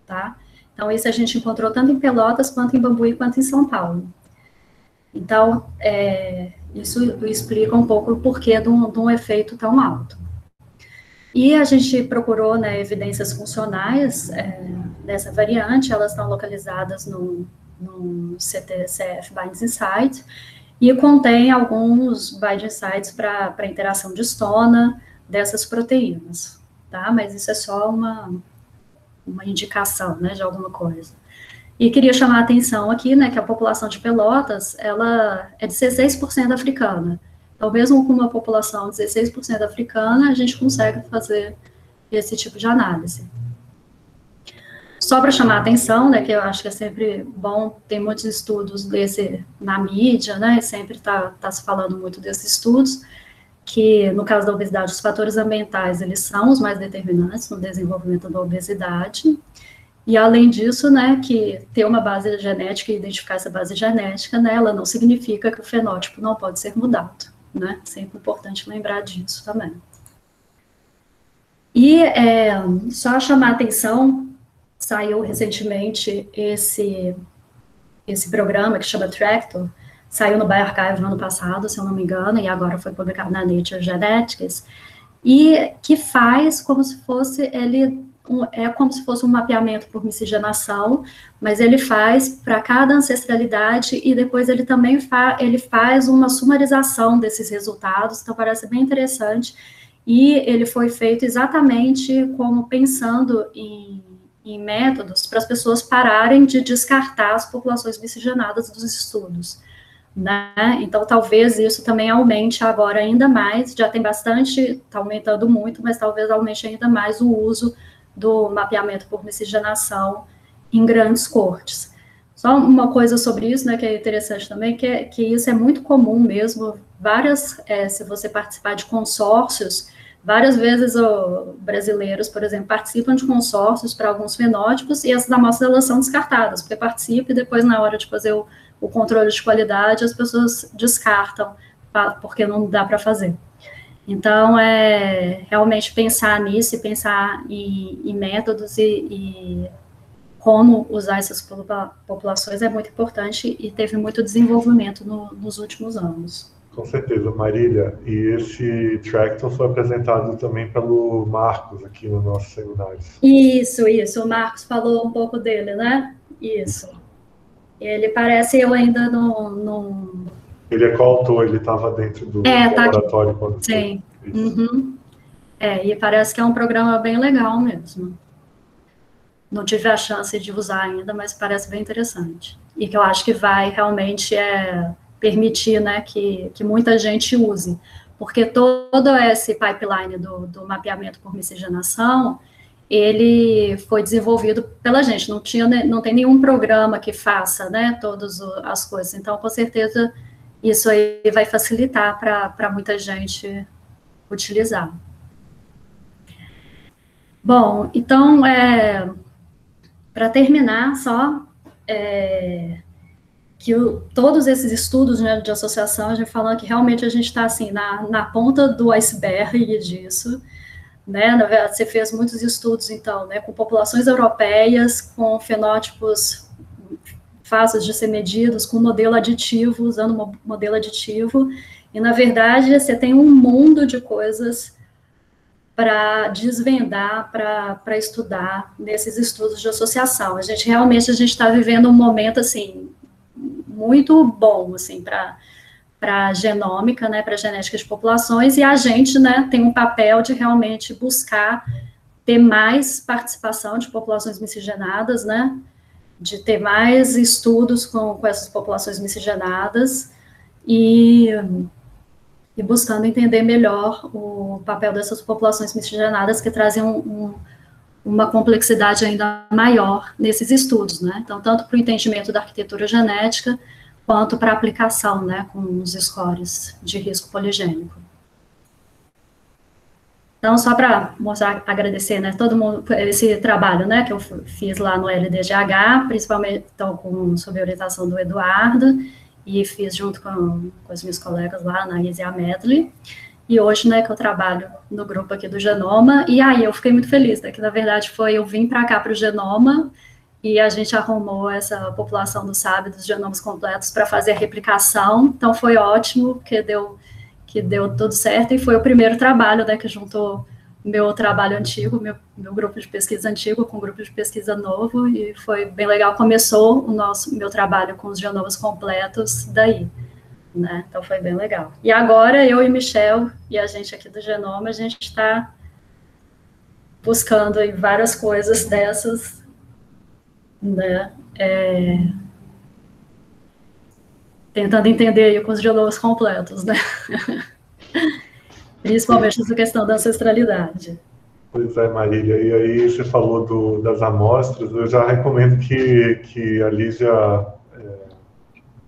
tá? Então, isso a gente encontrou tanto em Pelotas, quanto em Bambuí, quanto em São Paulo. Então, isso explica um pouco o porquê de um efeito tão alto. E a gente procurou, né, evidências funcionais dessa variante, elas estão localizadas no CTCF Binding Site, e contém alguns binding sites para interação de histona dessas proteínas, tá? Mas isso é só uma indicação, né, de alguma coisa. E queria chamar a atenção aqui, né, que a população de Pelotas, ela é de 16% africana. Então, mesmo com uma população de 16% africana, a gente consegue fazer esse tipo de análise. Só para chamar a atenção, né, que eu acho que é sempre bom, tem muitos estudos na mídia, né, sempre está se falando muito desses estudos, que no caso da obesidade, os fatores ambientais, eles são os mais determinantes no desenvolvimento da obesidade, e além disso, né, que ter uma base genética e identificar essa base genética, né, ela não significa que o fenótipo não pode ser mudado, né, sempre importante lembrar disso também. E só chamar a atenção, saiu recentemente esse programa que chama Tractor, saiu no bioRxiv no ano passado, se eu não me engano, e agora foi publicado na Nature Genetics, e que faz como se fosse, como se fosse um mapeamento por miscigenação, mas ele faz para cada ancestralidade, e depois ele também faz uma sumarização desses resultados, então parece bem interessante, e ele foi feito exatamente como pensando em métodos para as pessoas pararem de descartar as populações miscigenadas dos estudos, né? Então, talvez isso também aumente agora ainda mais, já tem bastante, está aumentando muito, mas talvez aumente ainda mais o uso do mapeamento por miscigenação em grandes cortes. Só uma coisa sobre isso, né, que é interessante também, que isso é muito comum mesmo, se você participar de consórcios, várias vezes brasileiros, por exemplo, participam de consórcios para alguns fenótipos, e essas amostras, elas são descartadas, porque participam e depois, na hora de fazer o controle de qualidade, as pessoas descartam, porque não dá para fazer. Então, realmente pensar nisso e pensar em métodos e como usar essas populações é muito importante e teve muito desenvolvimento nos últimos anos. Com certeza, Marília. E esse Tracton foi apresentado também pelo Marcos aqui no nosso seminário. Isso. O Marcos falou um pouco dele, né? Isso. Ele parece, eu ainda não... Ele é coautor, ele estava dentro do laboratório aqui. quando Sim. Uhum. E parece que é um programa bem legal mesmo. Não tive a chance de usar ainda, mas parece bem interessante. E que eu acho que vai realmente permitir, né, que muita gente use. Porque todo esse pipeline do mapeamento por miscigenação, ele foi desenvolvido pela gente. Não tem nenhum programa que faça, né, todas as coisas. Então, com certeza, isso aí vai facilitar para muita gente utilizar. Bom, então, para terminar, só que todos esses estudos, né, de associação, a gente falando que realmente a gente está assim, na ponta do iceberg disso, né? Na verdade, você fez muitos estudos, então, né, com populações europeias, com fenótipos fáceis de ser medidos, com modelo aditivo, usando um modelo aditivo, e, na verdade, você tem um mundo de coisas para desvendar, para estudar nesses estudos de associação. Realmente está vivendo um momento, assim, muito bom, assim, para a genômica, né, para a genética de populações, e a gente, né, tem um papel de realmente buscar ter mais participação de populações miscigenadas, né, de ter mais estudos com essas populações miscigenadas, e buscando entender melhor o papel dessas populações miscigenadas que trazem uma complexidade ainda maior nesses estudos, né? Então, tanto para o entendimento da arquitetura genética, quanto para a aplicação, né, com os scores de risco poligênico. Então, só para mostrar, agradecer, né, todo mundo, esse trabalho, né, que eu fiz lá no LDGH, principalmente, então, sob a orientação do Eduardo, e fiz junto com os meus colegas lá, na Isa e a Medley, e hoje, né, que eu trabalho no grupo aqui do Genoma, e aí eu fiquei muito feliz, né, que na verdade eu vim para cá para o Genoma, e a gente arrumou essa população do SAB, dos genomas completos, para fazer a replicação, então foi ótimo, porque deu tudo certo, e foi o primeiro trabalho, né, que juntou meu trabalho antigo, meu grupo de pesquisa antigo com o grupo de pesquisa novo, e foi bem legal. Começou meu trabalho com os genomas completos daí, né? Então foi bem legal. E agora eu e Michel e a gente aqui do Genoma, a gente está buscando aí várias coisas dessas, né? Tentando entender aí com os genomas completos, né? Principalmente essa questão da ancestralidade. Pois é, Marília, e aí você falou das amostras, eu já recomendo que a Lígia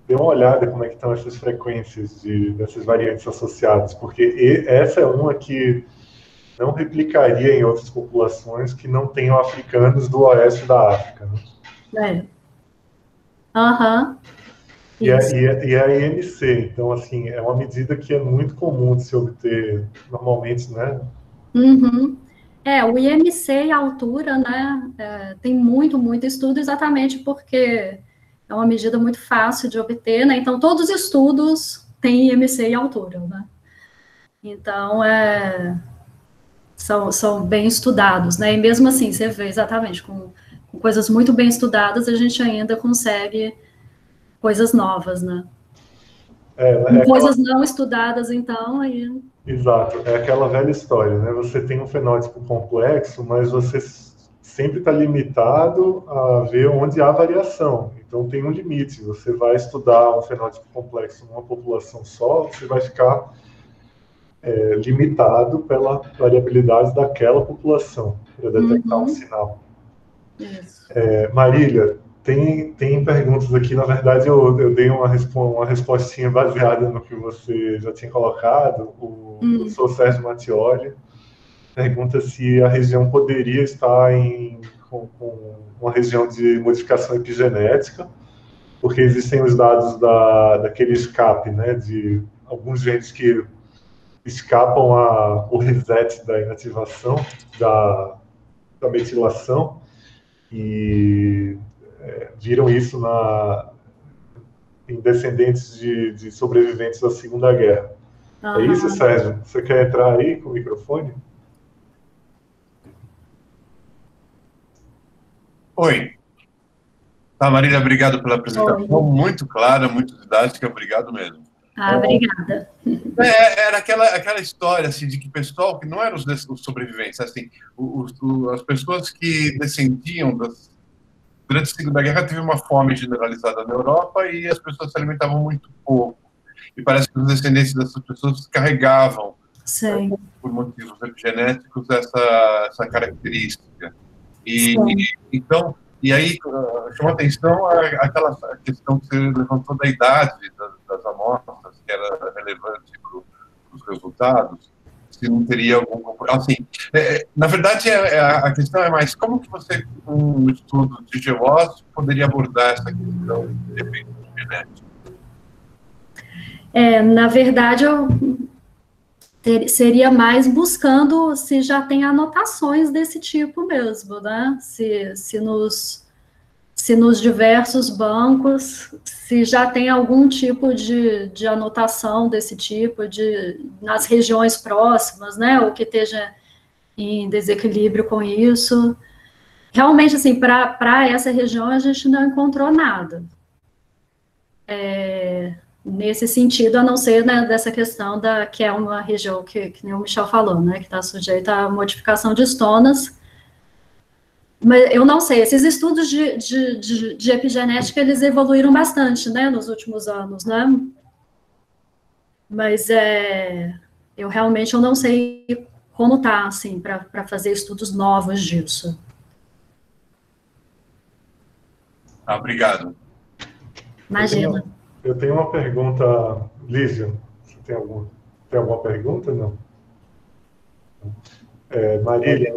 dê uma olhada como é que estão essas frequências dessas variantes associadas, porque essa é uma que não replicaria em outras populações que não tenham africanos do oeste da África, né? Aham. E a IMC, então, assim, é uma medida que é muito comum de se obter normalmente, né? Uhum. O IMC e a altura, né, tem muito estudo exatamente porque é uma medida muito fácil de obter, né, então todos os estudos têm IMC e altura, né, então são bem estudados, né, e mesmo assim, você vê exatamente, com coisas muito bem estudadas, a gente ainda consegue coisas novas, né. Coisas não estudadas, então, aí... Exato, é aquela velha história, né? Você tem um fenótipo complexo, mas você sempre está limitado a ver onde há variação. Então tem um limite. Você vai estudar um fenótipo complexo numa população só, você vai ficar limitado pela variabilidade daquela população para detectar um sinal. Marília, tem perguntas aqui, na verdade eu dei uma respostinha baseada no que você já tinha colocado. O professor Sérgio Mattioli pergunta se a região poderia estar com uma região de modificação epigenética, porque existem os dados daquele escape, né, de alguns genes que escapam o reset da inativação, da metilação, e viram isso em descendentes de sobreviventes da Segunda Guerra. É isso, Sérgio? Você quer entrar aí com o microfone? Oi. Tá, Marília, obrigado pela apresentação. Oi. Muito clara, muito didática, obrigado mesmo. Obrigada. Era aquela história assim, de que o pessoal que não eram os sobreviventes, assim, as pessoas que descendiam durante a Segunda Guerra teve uma fome generalizada na Europa e as pessoas se alimentavam muito pouco. E parece que os descendentes dessas pessoas carregavam, por motivos epigenéticos, essa característica. Então, e aí chamou atenção aquela questão que você levantou da idade das amostras, que era relevante para os resultados, se não teria algum... Assim, na verdade, a questão é mais como que você, com um estudo de GWAS, poderia abordar essa questão de efeito genético? Na verdade, eu seria mais buscando se já tem anotações desse tipo mesmo, né? Se nos diversos bancos, se já tem algum tipo de anotação desse tipo, nas regiões próximas, né? Ou que esteja em desequilíbrio com isso. Realmente, assim, para essa região, a gente não encontrou nada. Nesse sentido, a não ser, né, dessa questão que é uma região que nem o Michel falou, né, que está sujeita à modificação de estonas. Mas eu não sei, esses estudos de epigenética, eles evoluíram bastante, né, nos últimos anos, né? Mas eu realmente não sei como tá, assim, para fazer estudos novos disso. Obrigado. Imagina. Eu tenho uma pergunta, Lígia. Você tem alguma pergunta? Não? Marília.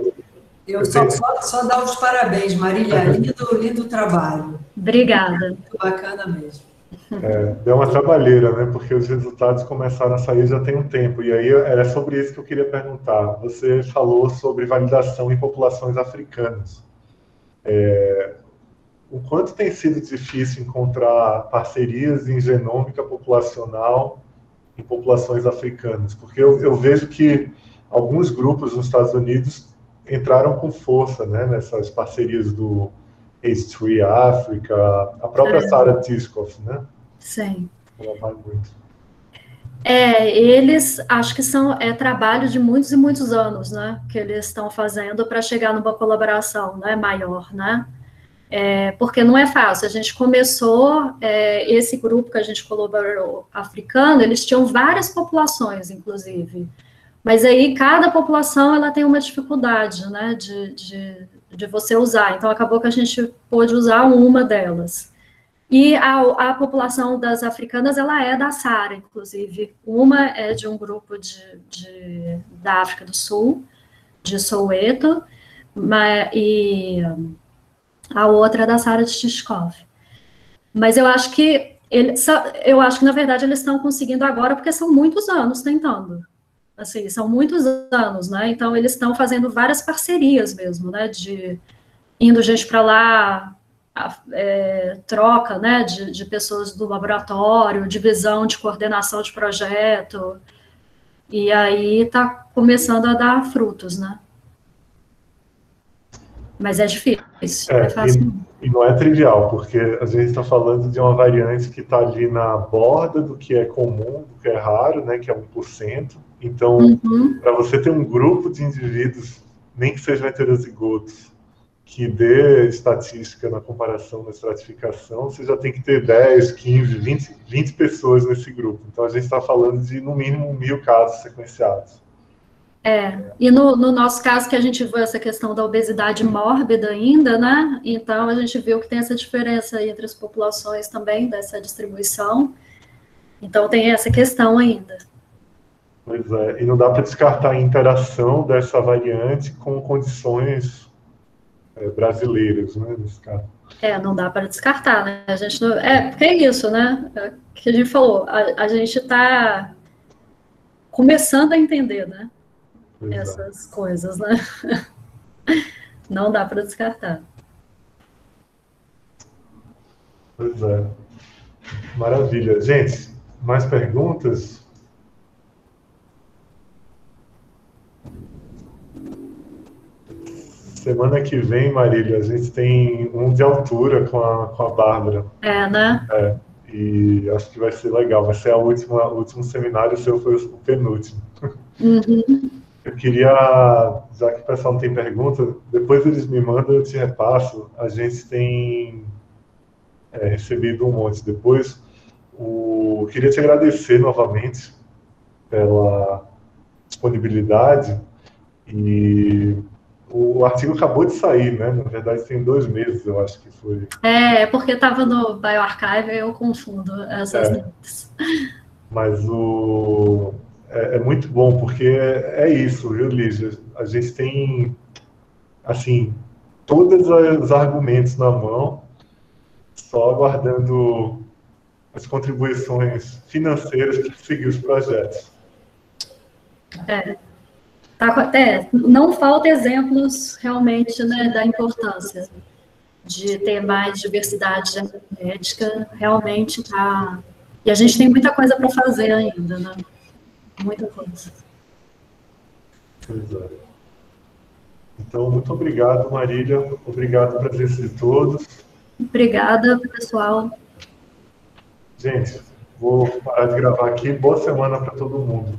Eu só dar os parabéns, Marília. Lindo trabalho. Obrigada. Muito bacana mesmo. Deu uma trabalheira, né? Porque os resultados começaram a sair já tem um tempo. E aí era sobre isso que eu queria perguntar. Você falou sobre validação em populações africanas. O quanto tem sido difícil encontrar parcerias em genômica populacional em populações africanas? Porque eu vejo que alguns grupos nos Estados Unidos entraram com força, né, nessas parcerias do H3 Africa, a própria Sarah Tiscoff, né? Sim. Ela vai muito. Eles, acho que trabalho de muitos e muitos anos, né, que eles estão fazendo para chegar numa colaboração, né, maior, né? Porque não é fácil. A gente começou, esse grupo que a gente colaborou africano, eles tinham várias populações, inclusive. Mas aí, cada população, ela tem uma dificuldade, né, de você usar. Então, acabou que a gente pôde usar uma delas. E a população das africanas, ela é da Sara, inclusive. Uma é de um grupo da África do Sul, de Soweto, e a outra é da Sarah Tiscoff. Mas eu acho que na verdade eles estão conseguindo agora porque são muitos anos tentando. Assim, são muitos anos, né? Então eles estão fazendo várias parcerias mesmo, né? Indo gente para lá, troca, né? De pessoas do laboratório, divisão de coordenação de projeto. E aí está começando a dar frutos, né? Mas é difícil, é fácil. E não é trivial, porque a gente está falando de uma variante que está ali na borda do que é comum, do que é raro, né, que é 1%. Então, para você ter um grupo de indivíduos, nem que sejam heterozigotos, que dê estatística na comparação, na estratificação, você já tem que ter 10, 15, 20 pessoas nesse grupo. Então, a gente está falando de, no mínimo, 1000 casos sequenciados. E no nosso caso, que a gente viu essa questão da obesidade mórbida ainda, né? Então, a gente viu que tem essa diferença aí entre as populações também, dessa distribuição. Então, tem essa questão ainda. Pois é, e não dá para descartar a interação dessa variante com condições brasileiras, né, nesse caso. Não dá para descartar, né? A gente não, porque é isso, né? Que a gente falou, a gente está começando a entender, né? Pois é. Essas coisas, né? Não dá para descartar. Pois é. Maravilha. Gente, mais perguntas? Semana que vem, Marília, a gente tem um de altura com a Bárbara. Né? E acho que vai ser legal. Vai ser o último seminário, o seu foi o penúltimo. Uhum. Eu queria, já que o pessoal não tem pergunta, depois eles me mandam, eu te repasso. A gente tem recebido um monte depois. Queria te agradecer novamente pela disponibilidade. E o artigo acabou de sair, né? Na verdade, tem 2 meses, eu acho que foi. Porque estava no bioarchive, eu confundo essas datas. Mas é muito bom, porque é isso, viu, Lígia? A gente tem, assim, todos os argumentos na mão, só aguardando as contribuições financeiras para seguir os projetos. Não falta exemplos, realmente, né, da importância de ter mais diversidade genética, realmente tá... E a gente tem muita coisa para fazer ainda, né? Muita coisa. Pois é. Então, muito obrigado, Marília. Obrigado pela presença de todos. Obrigada, pessoal. Gente, vou parar de gravar aqui. Boa semana para todo mundo.